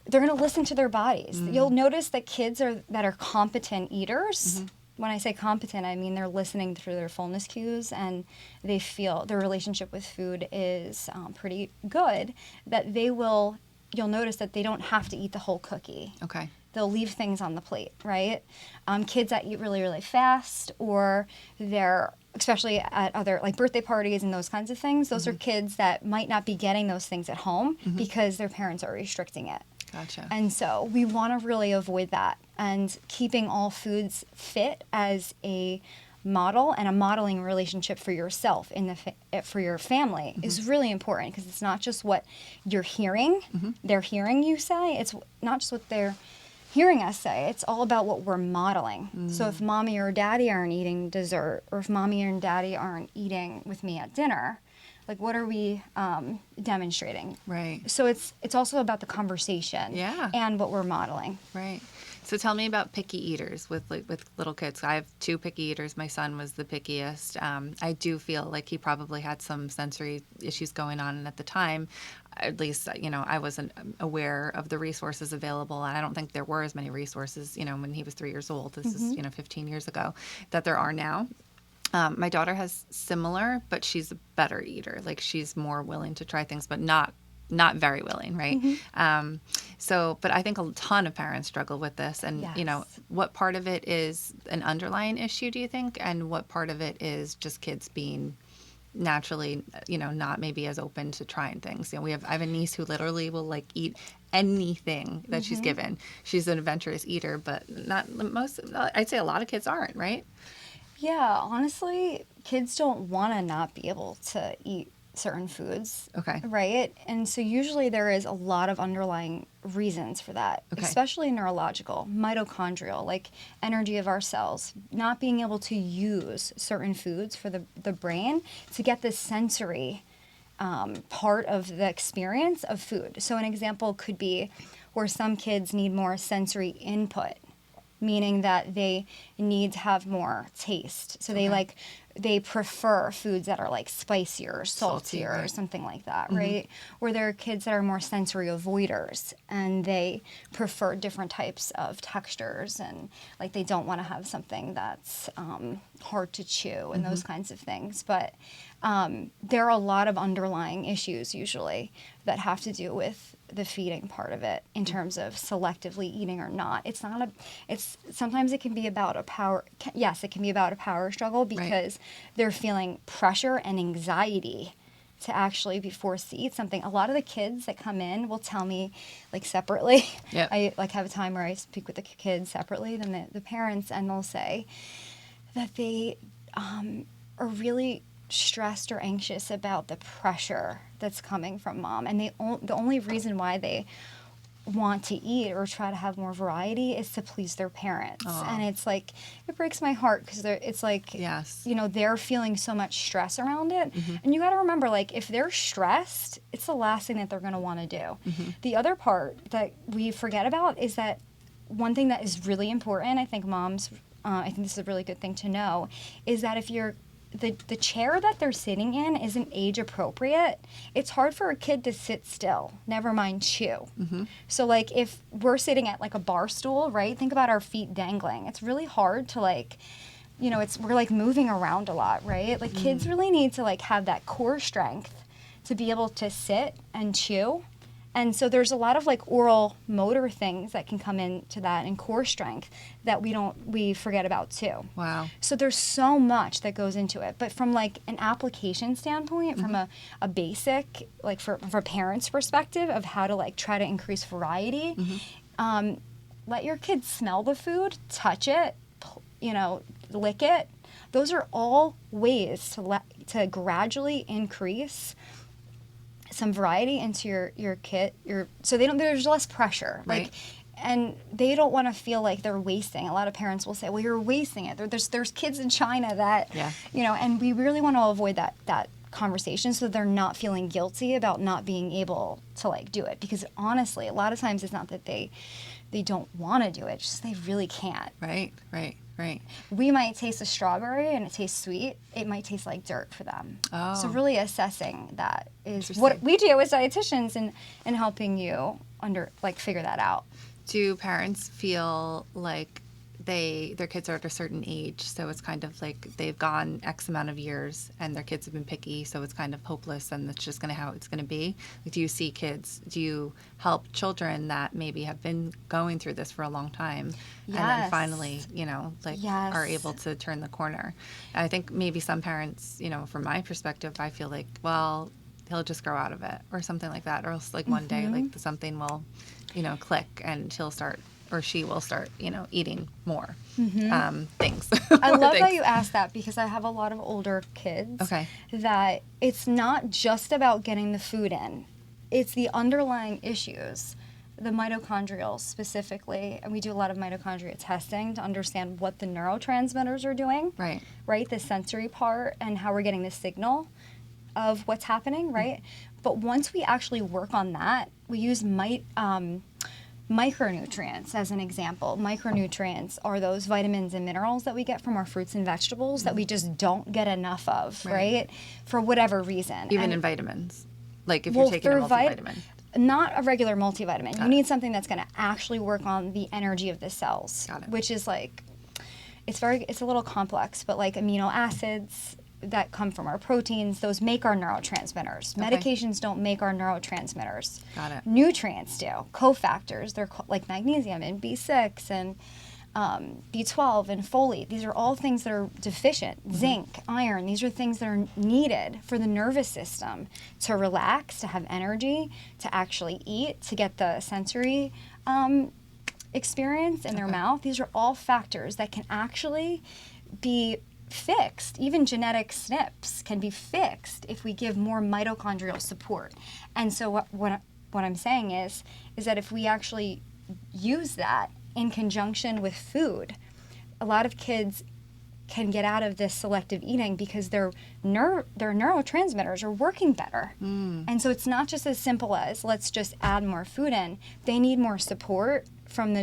listen to their bodies. You'll notice that kids that are competent eaters. When I say competent, I mean they're listening through their fullness cues, and they feel their relationship with food is pretty good, that they will you'll notice that they don't have to eat the whole cookie. Okay. They'll leave things on the plate, right? Kids that eat really, really fast, or they're, especially at other like birthday parties and those kinds of things, those are kids that might not be getting those things at home because their parents are restricting it. Gotcha. And so we want to really avoid that, and keeping all foods fit as a model and a modeling relationship for yourself for your family is really important, because it's not just what you're hearing, they're hearing you say. It's not just what they're hearing us say. It's all about what we're modeling. So if mommy or daddy aren't eating dessert, or if mommy and daddy aren't eating with me at dinner, like what are we demonstrating? Right. So it's also about the conversation and what we're modeling. Right. So tell me about picky eaters with little kids. I have 2 picky eaters. My son was the pickiest. I do feel like he probably had some sensory issues going on, and at the time, at least, I wasn't aware of the resources available, and I don't think there were as many resources, when he was 3 years old. This is 15 years ago, that there are now. My daughter has similar, but she's a better eater. Like, she's more willing to try things, but not very willing, right? But I think a ton of parents struggle with this. And, what part of it is an underlying issue, do you think? And what part of it is just kids being naturally, not maybe as open to trying things? I have a niece who literally will like eat anything that she's given. She's an adventurous eater, but I'd say a lot of kids aren't, right? Yeah, honestly, kids don't want to not be able to eat certain foods. Okay. Right? And so usually there is a lot of underlying reasons for that, especially neurological, mitochondrial, like energy of our cells, not being able to use certain foods for the brain to get the sensory part of the experience of food. So an example could be where some kids need more sensory input, meaning that they need to have more taste. So they prefer foods that are like spicier, saltier, right. or something like that, right? Or there are kids that are more sensory avoiders, and they prefer different types of textures, and like they don't want to have something that's hard to chew and those kinds of things. But there are a lot of underlying issues usually that have to do with the feeding part of it in terms of selectively eating or not. Sometimes it can be about a power struggle, because they're feeling pressure and anxiety to actually be forced to eat something. A lot of the kids that come in will tell me, like, separately. Yep. I like have a time where I speak with the kids separately than the parents, and they'll say that they are really stressed or anxious about the pressure that's coming from mom, and the only reason why they want to eat or try to have more variety is to please their parents. Aww. And it's like, it breaks my heart, because it's like, yes, they're feeling so much stress around it. And you got to remember, like, if they're stressed, it's the last thing that they're going to want to do. The other part that we forget about is that one thing that is really important, I think moms, I think this is a really good thing to know, is that if you're the chair that they're sitting in isn't age appropriate, it's hard for a kid to sit still, never mind chew. So like if we're sitting at like a bar stool, right, think about our feet dangling. It's really hard to like, we're like moving around a lot, right? Like kids really need to like have that core strength to be able to sit and chew. And so there's a lot of like oral motor things that can come into that, and core strength that we forget about too. Wow. So there's so much that goes into it. But from like an application standpoint, from a basic, like for parents' perspective of how to like try to increase variety, let your kids smell the food, touch it, lick it. Those are all ways to gradually increase some variety into your kit, so there's less pressure, right? Like, and they don't want to feel like they're wasting. A lot of parents will say, well, you're wasting it. There's kids in China that, and we really want to avoid that conversation, so they're not feeling guilty about not being able to like do it, because honestly, a lot of times it's not that they don't want to do it, it's just they really can't. Right. We might taste a strawberry and it tastes sweet. It might taste like dirt for them. Oh. So really assessing that is what we do as dietitians and helping you figure that out. Do parents feel like their kids are at a certain age, so it's kind of like they've gone X amount of years and their kids have been picky, so it's kind of hopeless and that's just how it's going to be. Like, do you help children that maybe have been going through this for a long time and then finally, are able to turn the corner? And I think maybe some parents, from my perspective, I feel like, well, he'll just grow out of it or something like that, or else like one day like something will, click and he'll start or she will start, eating more things. I love that you asked that because I have a lot of older kids. Okay. That it's not just about getting the food in. It's the underlying issues, the mitochondrial specifically, and we do a lot of mitochondria testing to understand what the neurotransmitters are doing. Right. Right, the sensory part and how we're getting the signal of what's happening, right? But once we actually work on that, we use micronutrients as an example. Micronutrients are those vitamins and minerals that we get from our fruits and vegetables that we just don't get enough of, right? For whatever reason. Even in vitamins. Like if you're taking a multivitamin. Not a regular multivitamin. You need something that's going to actually work on the energy of the cells, which is like, it's a little complex, but like amino acids that come from our proteins, those make our neurotransmitters. Medications don't make our neurotransmitters. Got it. Nutrients do. Cofactors, they're like magnesium and B6 and B12 and folate. These are all things that are deficient. Zinc, iron, these are things that are needed for the nervous system to relax, to have energy, to actually eat, to get the sensory experience in their mouth. These are all factors that can actually be fixed. Even genetic SNPs can be fixed if we give more mitochondrial support. And so what I'm saying is that if we actually use that in conjunction with food, a lot of kids can get out of this selective eating because their neurotransmitters are working better. And so it's not just as simple as let's just add more food in. They need more support from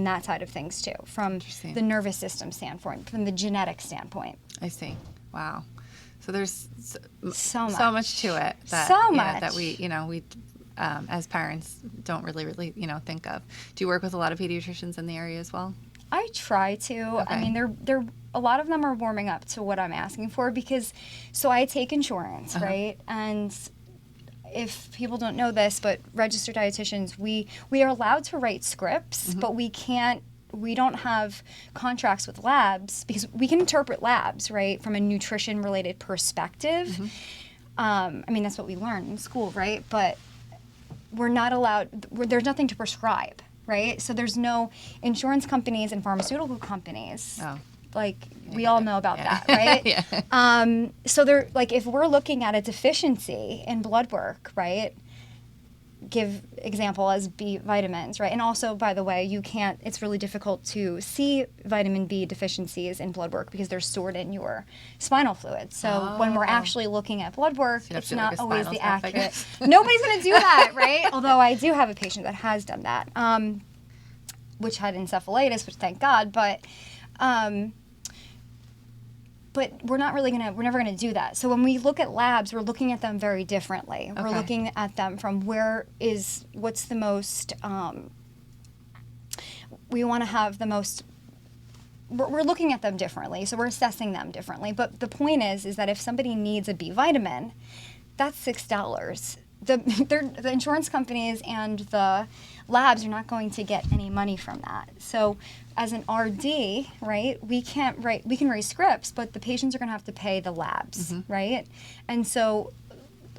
that side of things too, from the nervous system standpoint, from the genetic standpoint. I see. Wow. So there's so much to it that that we as parents don't really think of. Do you work with a lot of pediatricians in the area as well? I try to. Okay. I mean, they're a lot of them are warming up to what I'm asking for because I take insurance, right? And if people don't know this, but registered dietitians, we are allowed to write scripts, but we don't have contracts with labs because we can interpret labs, right, from a nutrition-related perspective. I mean, that's what we learn in school, right? But we're not allowed, there's nothing to prescribe, right? So there's no insurance companies and pharmaceutical companies. Oh. Like, we all know about that, right? So they're like, if we're looking at a deficiency in blood work, right? Give example as B vitamins, right? And also, by the way, it's really difficult to see vitamin B deficiencies in blood work because they're stored in your spinal fluid. So when we're actually looking at blood work, it's not always the accurate. Nobody's going to do that, right? Although I do have a patient that has done that, which had encephalitis, which thank God, but we're never going to do that. So when we look at labs, we're looking at them very differently. Okay. We're looking at them from what's the most, we want to have the most, we're looking at them differently. So we're assessing them differently. But the point is that if somebody needs a B vitamin, that's $6. The insurance companies and the labs are not going to get any money from that. So as an RD, right, we can write scripts, but the patients are going to have to pay the labs, right? And so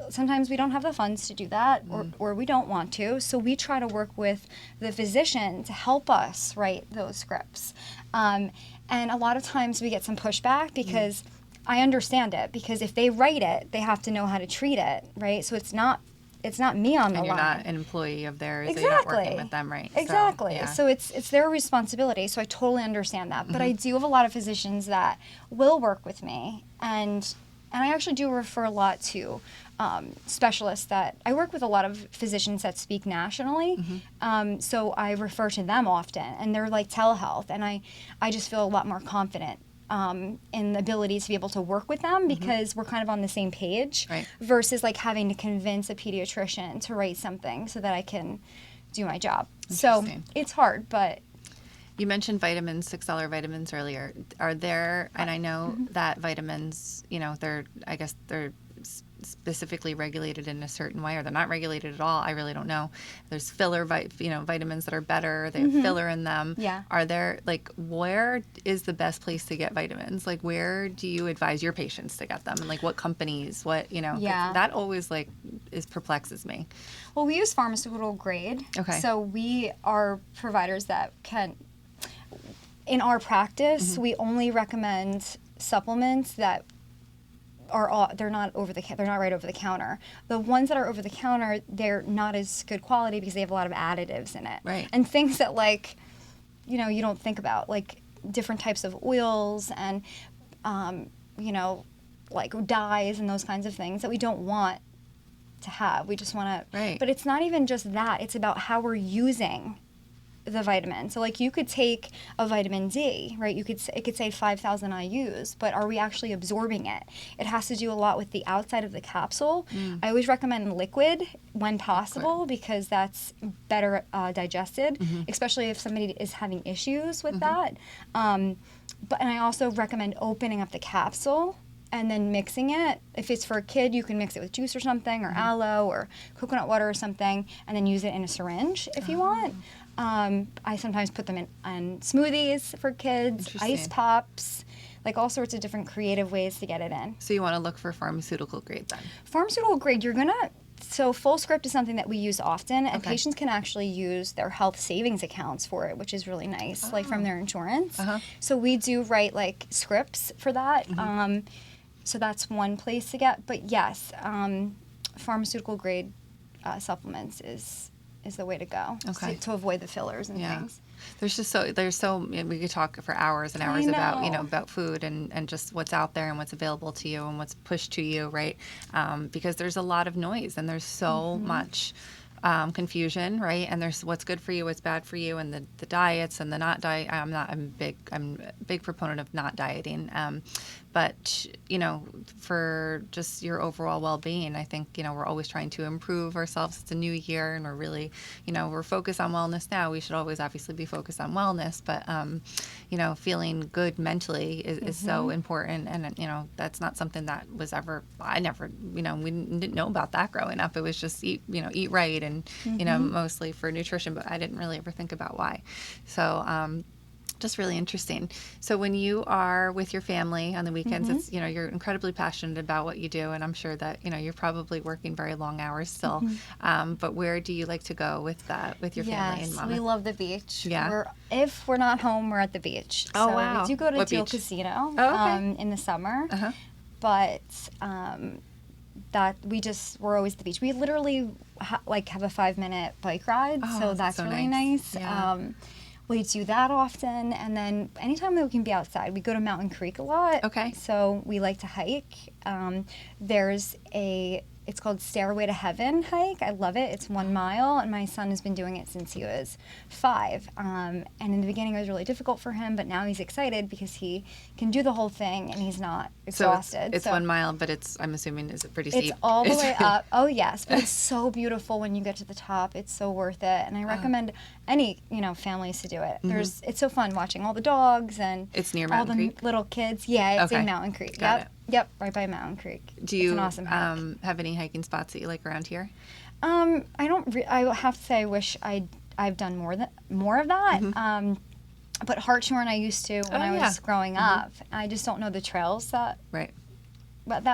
sometimes we don't have the funds to do that, or we don't want to. So we try to work with the physician to help us write those scripts. And a lot of times we get some pushback because I understand it, because if they write it, they have to know how to treat it, right? So it's not me on the line. And you're not an employee of theirs. Exactly. So you're not working with them, right? Exactly. So it's their responsibility. So I totally understand that. But I do have a lot of physicians that will work with me, and I actually do refer a lot to specialists that I work with a lot of physicians that speak nationally. So I refer to them often, and they're like telehealth, and I just feel a lot more confident in the ability to be able to work with them because we're kind of on the same page, right, versus like having to convince a pediatrician to write something so that I can do my job. So it's hard, but You mentioned vitamins, $6 vitamins earlier. Are there, and I know that vitamins, they're specifically regulated in a certain way, or they're not regulated at all. I really don't know. There's filler, vitamins that are better. They have filler in them. Yeah. Are there, where is the best place to get vitamins? Where do you advise your patients to get them? And what companies, Yeah. that always perplexes me. Well, we use pharmaceutical grade. Okay. So we are providers that can, in our practice, we only recommend supplements that they're not right over the counter. The ones that are over the counter, they're not as good quality because they have a lot of additives in it. Right. And things that you don't think about, like different types of oils and dyes and those kinds of things that we don't want to have. We just want to. Right. But it's not even just that. It's about how we're using the vitamin. So you could take a vitamin D, right? It could say 5,000 IUs, but are we actually absorbing it? It has to do a lot with the outside of the capsule. I always recommend liquid when possible because that's better digested, especially if somebody is having issues with that. And I also recommend opening up the capsule and then mixing it. If it's for a kid, you can mix it with juice or something, or aloe or coconut water or something, and then use it in a syringe if you want. I sometimes put them in smoothies for kids, ice pops, all sorts of different creative ways to get it in. So you want to look for pharmaceutical grade then? Pharmaceutical grade, so Full Script is something that we use often, and patients can actually use their health savings accounts for it, which is really nice, from their insurance. So we do write scripts for that. So that's one place to get. But yes, pharmaceutical grade supplements is the way to go to avoid the fillers and things. We could talk for hours and hours about food and just what's out there and what's available to you and what's pushed to you, right? Because there's a lot of noise and there's so much confusion, right? And there's what's good for you, what's bad for you, and the diets and the not diet. I'm a big proponent of not dieting. But, for just your overall well-being, I think, we're always trying to improve ourselves. It's a new year and we're really, we're focused on wellness now. We should always obviously be focused on wellness, but, feeling good mentally is so important. And, that's not something that was we didn't know about that growing up. It was just eat right and, mostly for nutrition, but I didn't really ever think about why. So, just really interesting. So when you are with your family on the weekends, it's, you're incredibly passionate about what you do. And I'm sure that, you're probably working very long hours still. But where do you like to go with your family in Monmouth? We love the beach. Yeah. If we're not home, we're at the beach. Oh, so wow. we do go to What Deal beach? Casino in the summer. But that we're always at the beach. We literally have a 5-minute bike ride. So that's really nice. Yeah. We do that often, and then anytime that we can be outside, we go to Mountain Creek a lot. Okay. So we like to hike. It's called Stairway to Heaven hike. I love it. It's 1 mile, and my son has been doing it since he was 5. And in the beginning, it was really difficult for him, but now he's excited because he can do the whole thing, and he's not exhausted. So it's 1 mile, but I'm assuming, is it pretty steep? It's all the way up. Oh, yes. But it's so beautiful when you get to the top. It's so worth it. And I recommend any, families to do it. It's so fun watching all the dogs and it's near all Mountain the Creek? little kids. Yeah, it's Okay. in Mountain Creek. Got it. Yep, right by Mountain Creek. Do you it's an awesome hike. have any hiking spots that you like around here? I don't. I have to say, I wish I've done more of that. But Hartshorn I used to when I was growing up. I just don't know the trails that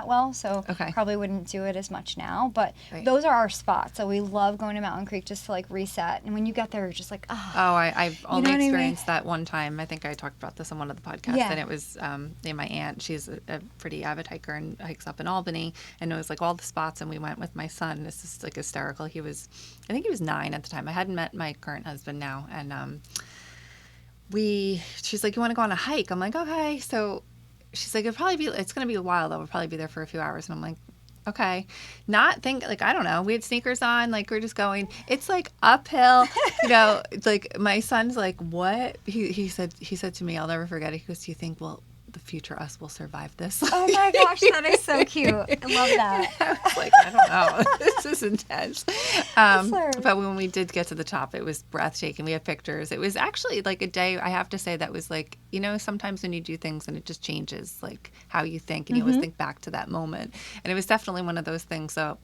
well, so probably wouldn't do it as much now. But those are our spots. So we love going to Mountain Creek just to reset. And when you get there, you're just like, oh. I've only experienced that one time. I think I talked about this on one of the podcasts. Yeah. And it was my aunt. She's a pretty avid hiker and hikes up in Albany. And it was all the spots. And we went with my son. This is hysterical. I think he was 9 at the time. I hadn't met my current husband now. And she's like, you want to go on a hike? I'm like, okay. So she's like, it's going to be a while though. We'll probably be there for a few hours. And I'm like, okay. I don't know. We had sneakers on, we're just going. It's uphill, my son's like, what? He said to me, I'll never forget it. He goes, do you think the future us will survive this. Oh my gosh, that is so cute. I love that. I was like, I don't know. This is intense. hilarious. But when we did get to the top, it was breathtaking. We had pictures. It was actually like a day, I have to say, that was like, you know, sometimes when you do things and it just changes like how you think, and you always think back to that moment. And it was definitely one of those things. So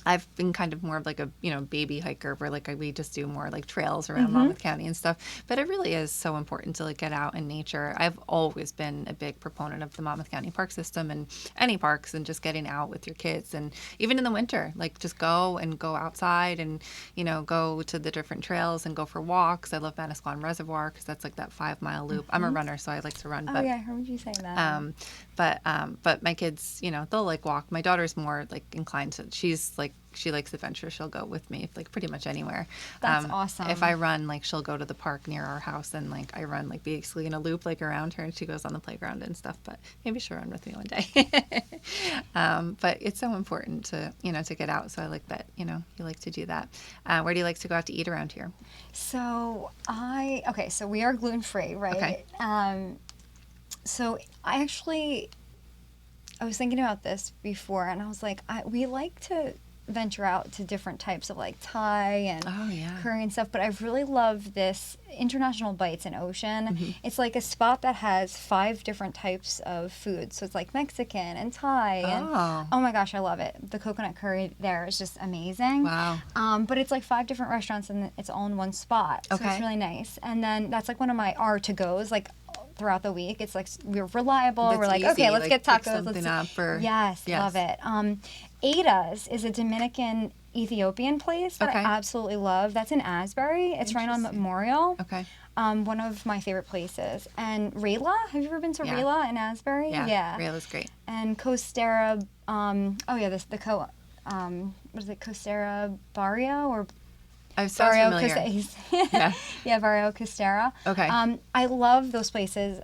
I've been kind of more of like a, you know, baby hiker where like we just do more like trails around Monmouth County and stuff. But it really is so important to like get out in nature. I've always been a big proponent of the Monmouth County park system and any parks, and just getting out with your kids. And even in the winter, like just go outside and, you know, go to the different trails and go for walks. I love Manasquan Reservoir because that's like that 5-mile loop. I'm a runner, so I like to run. Oh But yeah, I heard you say that. but my kids, you know, they'll like walk. My daughter's more like inclined to, she's like, she likes adventure. She'll go with me like pretty much anywhere. That's awesome. If I run, like she'll go to the park near our house, and like I run like basically in a loop like around her, and she goes on the playground and stuff. But maybe she'll run with me one day. But it's so important to, you know, to get out. So I like that, you know, you like to do that. Where do you like to go out to eat around here? So we are gluten-free, right? Okay. So I was thinking about this before, and I was like, we like to venture out to different types of like Thai and curry and stuff, but I really love this International Bites in Ocean. It's like a spot that has 5 different types of food. So it's like Mexican and Thai, and oh my gosh, I love it. The coconut curry there is just amazing. Wow. But it's like 5 different restaurants, and it's all in one spot. So it's really nice. And then that's like one of my to-goes, like throughout the week. It's like we're reliable. That's we're like, easy. okay, let's like, get tacos. pick something up or... Yes, love it. Ada's is a Dominican Ethiopian place that I absolutely love. That's in Asbury. It's right on Memorial. Okay. One of my favorite places. And Rayla, have you ever been to Rayla in Asbury? Yeah. Rayla's great. And Costera, what is it, Costera Barrio or Barrio Costera? Yeah, Barrio Costera. Okay. I love those places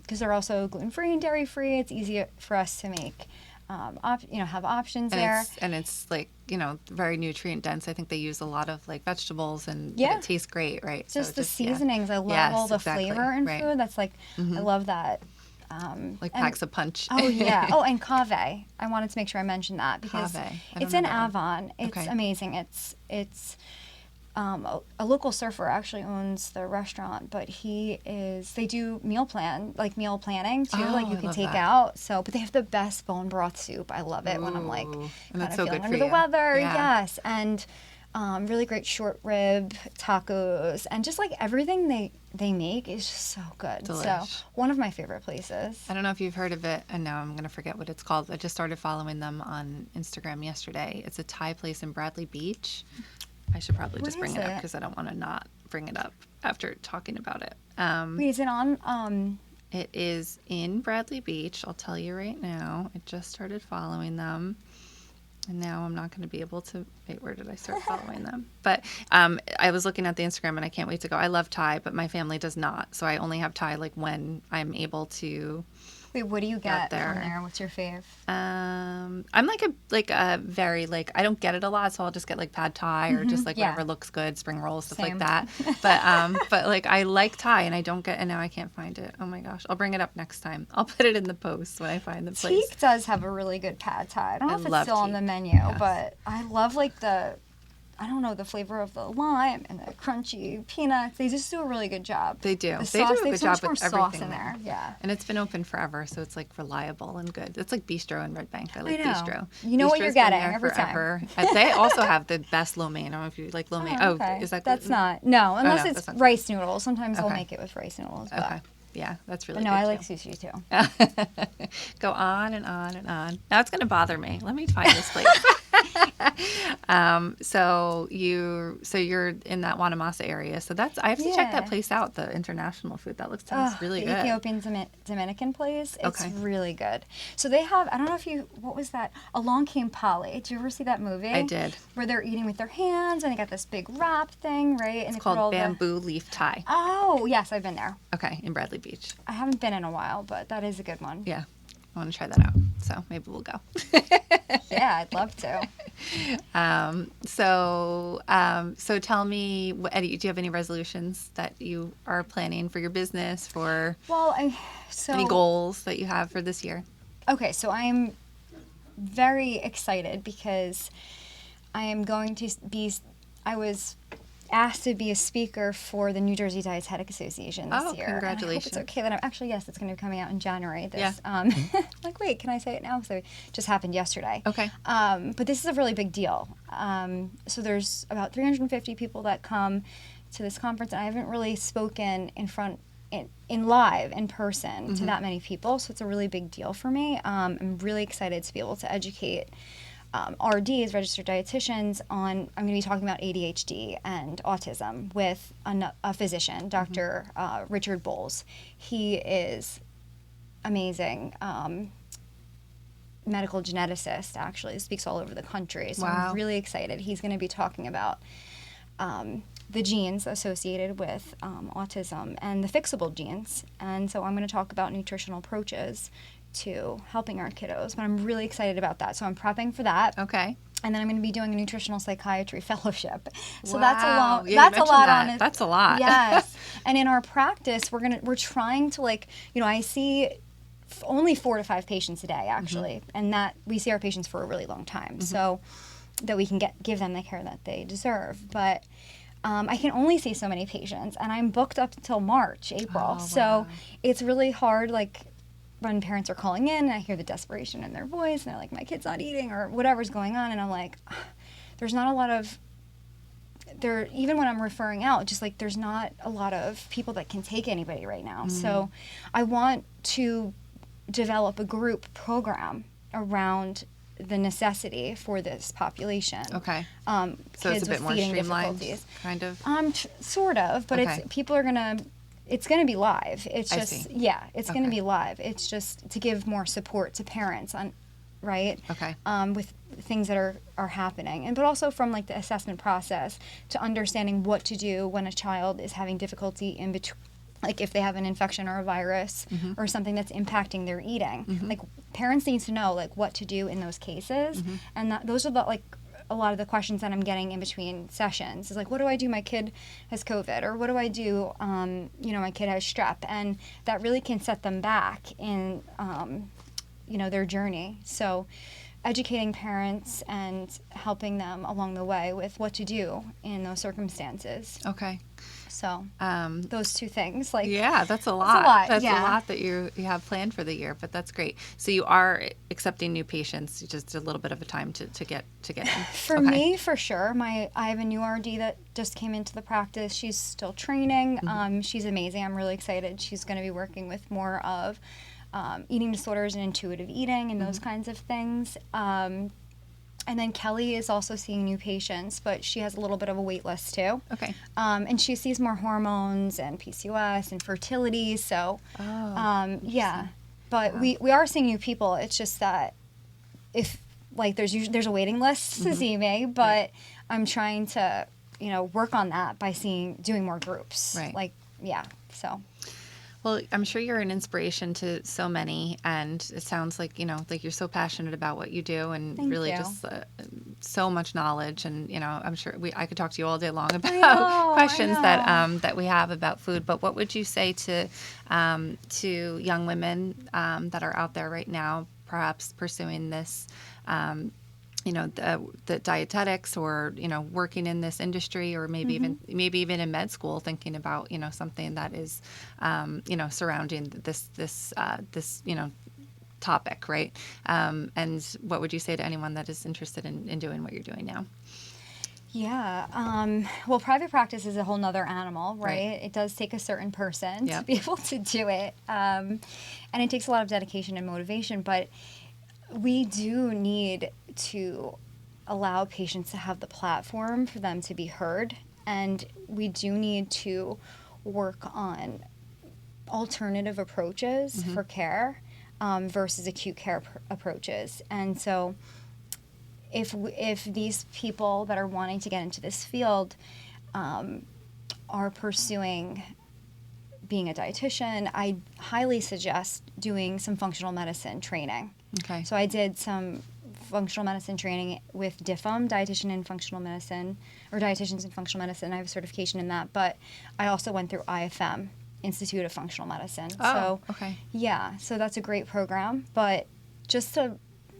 because they're also gluten-free and dairy-free. It's easy for us to make. Have options there. And it's like, you know, very nutrient dense. I think they use a lot of like vegetables, and it tastes great, right? Just the seasonings. I love all the flavor in food. That's like, I love that. Packs a punch. Oh, yeah. Oh, and cave. I wanted to make sure I mentioned that because it's in know Avon. It's amazing. It's a local surfer actually owns the restaurant, but they do meal planning too, like you can take out. So, but they have the best bone broth soup. I love it when I'm like kind of feeling under the weather. Yeah. Yes. And really great short rib tacos, and just like everything they make is just so good. Delish. So one of my favorite places. I don't know if you've heard of it, and now I'm going to forget what it's called. I just started following them on Instagram yesterday. It's a Thai place in Bradley Beach. I should probably just bring it up because I don't want to not bring it up after talking about it. Wait, is it on? It is in Bradley Beach. I'll tell you right now. I just started following them, and now I'm not going to be able to. Wait, where did I start following them? But I was looking at the Instagram, and I can't wait to go. I love Thai, but my family does not, so I only have Thai like when I'm able to. Wait, what do you get from there? What's your fave? I'm like a very like, I don't get it a lot, so I'll just get like pad Thai or just like whatever looks good, spring rolls, stuff like that. But like I like Thai, and I don't get, and now I can't find it. Oh my gosh, I'll bring it up next time. I'll put it in the post when I find the place. Teak does have a really good pad Thai. I don't know if it's still on the menu, but I love like the flavor of the lime and the crunchy peanuts. They just do a really good job. They do. The they sauce, do a good job with everything sauce in there. Yeah. And it's been open forever, so it's like reliable and good. It's like Bistro in Red Bank. I like Bistro. You know what you're getting every time. They also have the best lo mein. I don't know if you like lo mein. Oh, okay. Is that That's not. No, unless it's rice noodles. Sometimes they'll make it with rice noodles. But. Okay. Yeah, that's really good. No, I like sushi too. Go on and on and on. Now it's going to bother me. Let me find this place. So you're in that Wanamasa area. So I have to check that place out. The international food sounds really good. The Ethiopian Dominican place. It's really good. So they have. I don't know if what was that? Along Came Polly. Did you ever see that movie? I did. Where they're eating with their hands and they got this big wrap thing, right? And it's called Bamboo Leaf Thai. Oh yes, I've been there. Okay, in Bradley Beach. I haven't been in a while, but that is a good one. Yeah, I want to try that out. So maybe we'll go. Yeah, I'd love to. So tell me, Eddie, do you have any resolutions that you are planning for your business, for Well, any goals that you have for this year? Okay, so I'm very excited because I am going to I was asked to be a speaker for the New Jersey Dietetic Association this year. Congratulations. And I hope it's okay that yes, it's going to be coming out in January. Like, wait, can I say it now? So it just happened yesterday. Okay. But this is a really big deal. So there's about 350 people that come to this conference, and I haven't really spoken in live, in person, to that many people. So it's a really big deal for me. I'm really excited to be able to educate RDs, registered dietitians, I'm going to be talking about ADHD and autism with a physician, Dr. Richard Bowles. He is amazing. Medical geneticist, actually, speaks all over the country. So Wow. I'm really excited. He's going to be talking about the genes associated with autism and the fixable genes. And so I'm going to talk about nutritional approaches to helping our kiddos, but I'm really excited about that. So I'm prepping for that. Okay. And then I'm going to be doing a nutritional psychiatry fellowship. So Wow. that's a lot. Yeah, That's you a lot mentioned on that. it. That's a lot. Yes. And in our practice, we're trying to, like, I see only 4 to 5 patients a day, actually, and that we see our patients for a really long time, so that we can give them the care that they deserve. But I can only see so many patients, and I'm booked up until March, April. Oh, so wow. it's really hard, like, when parents are calling in and I hear the desperation in their voice and they're like, my kid's not eating or whatever's going on, and I'm like, there's not a lot of even when I'm referring out, just like there's not a lot of people that can take anybody right now. So I want to develop a group program around the necessity for this population. Okay. So So it's kids a bit with more feeding streamlined, difficulties. kind of? Sort of, but Okay. it's going to be live. It's I just, see. yeah, it's going to Okay. be live. It's just to give more support to parents right? Okay. With things that are happening. But also from, like, the assessment process to understanding what to do when a child is having difficulty in between, like if they have an infection or a virus or something that's impacting their eating. Like, parents need to know, like, what to do in those cases. And those are a lot of the questions that I'm getting in between sessions is like, what do I do? My kid has COVID, or what do I do? My kid has strep, and that really can set them back in, their journey. So, educating parents and helping them along the way with what to do in those circumstances. Okay. So, those two things, like, Yeah, that's a lot. That's yeah. a lot that you have planned for the year, but that's great. So you are accepting new patients, just a little bit of a time to get in. For me, for sure. I have a new RD that just came into the practice. She's still training. She's amazing. I'm really excited. She's going to be working with more of eating disorders and intuitive eating and those kinds of things. And then Kelly is also seeing new patients, but she has a little bit of a wait list too. Okay. And she sees more hormones and PCOS and fertility. So, yeah. But we are seeing new people. It's just that if, like, there's a waiting list to see me, but I'm trying to, work on that by doing more groups. Right. Like, yeah. So. Well, I'm sure you're an inspiration to so many, and it sounds like, like you're so passionate about what you do, and Thank really you. just so much knowledge. And, I'm sure I could talk to you all day long about know, questions I that we have about food. But what would you say to young women that are out there right now, perhaps pursuing this, the dietetics, or working in this industry, or maybe even in med school, thinking about something that is surrounding this topic, right? And what would you say to anyone that is interested in doing what you're doing now? Yeah. Well, private practice is a whole nother animal, right? Right. It does take a certain person Yep. to be able to do it. And it takes a lot of dedication and motivation, but we do need to allow patients to have the platform for them to be heard. And we do need to work on alternative approaches for care versus acute care approaches. And so if these people that are wanting to get into this field are pursuing being a dietitian, I highly suggest doing some functional medicine training. Okay. So I did some functional medicine training with DIFM, Dietitian in Functional Medicine, or Dietitians in Functional Medicine. I have a certification in that, but I also went through IFM, Institute of Functional Medicine. Oh, So, okay. yeah, so that's a great program, but just to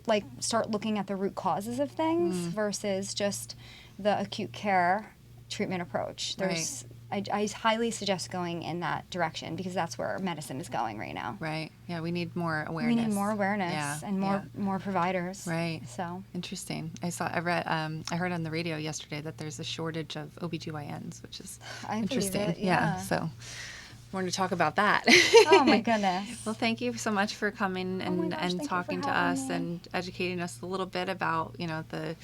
like start looking at the root causes of things versus just the acute care treatment approach. There's I highly suggest going in that direction because that's where medicine is going right now. Right. Yeah, we need more awareness. We need more awareness Yeah, and more providers. Right. So Interesting. I heard on the radio yesterday that there's a shortage of OBGYNs, which is I believe interesting. it, yeah. So we're going to talk about that. oh my goodness. Well, thank you so much for coming my and, gosh, thank you for talking to having us me. and educating us a little bit about, the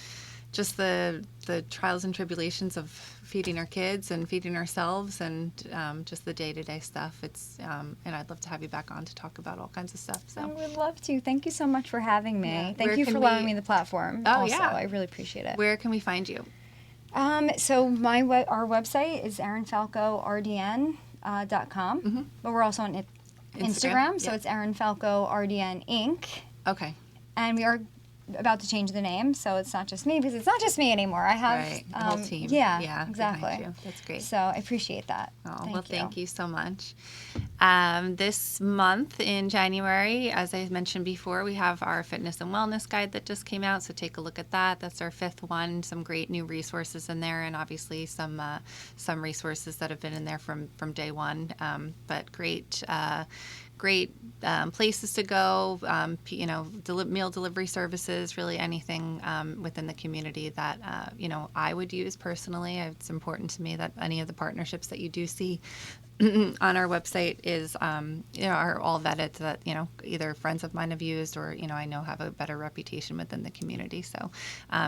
trials and tribulations of feeding our kids and feeding ourselves and just the day-to-day stuff. And I'd love to have you back on to talk about all kinds of stuff. I So would love to. Thank you so much for having me. Yeah. Thank Where you can for allowing we- me the platform. Oh, also. yeah. I really appreciate it. where can we find you? So our website is erinfalcordn.com, but we're also on Instagram. So yeah. it's Erin Falco RDN Inc. Okay. And we are about to change the name, so it's not just me because it's not just me anymore. I have Right. The whole team. Yeah, behind exactly. you. That's great. So I appreciate that. Thank you so much. This month in January, as I mentioned before, we have our fitness and wellness guide that just came out. So take a look at that. That's our 5th one. Some great new resources in there, and obviously some resources that have been in there from day one. But great places to go. Meal delivery services. Really anything within the community that I would use personally. It's important to me that any of the partnerships that you do see on our website is are all vetted so that either friends of mine have used or I know have a better reputation within the community. So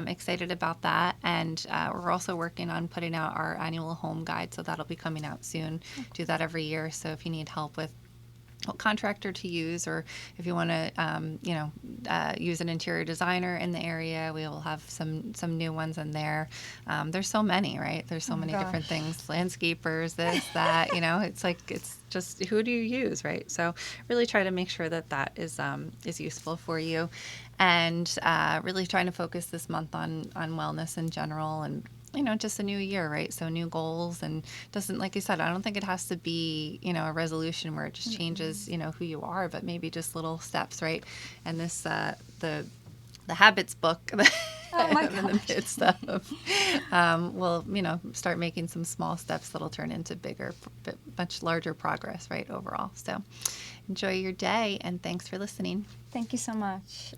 excited about that, and we're also working on putting out our annual home guide, so that'll be coming out soon. Do that every year, so if you need help with what contractor to use, or if you want to use an interior designer in the area, we will have some new ones in there. There's so many, right? There's so many different things, landscapers, this, that, it's just who do you use, right? So really try to make sure that is useful for you, and really trying to focus this month on wellness in general, and just a new year, right? So new goals, and doesn't, like I said, I don't think it has to be, a resolution where it just changes, who you are, but maybe just little steps, right? And this, the habits book Oh my in the midst of, will, start making some small steps that'll turn into bigger, much larger progress, right? Overall. So enjoy your day, and thanks for listening. Thank you so much.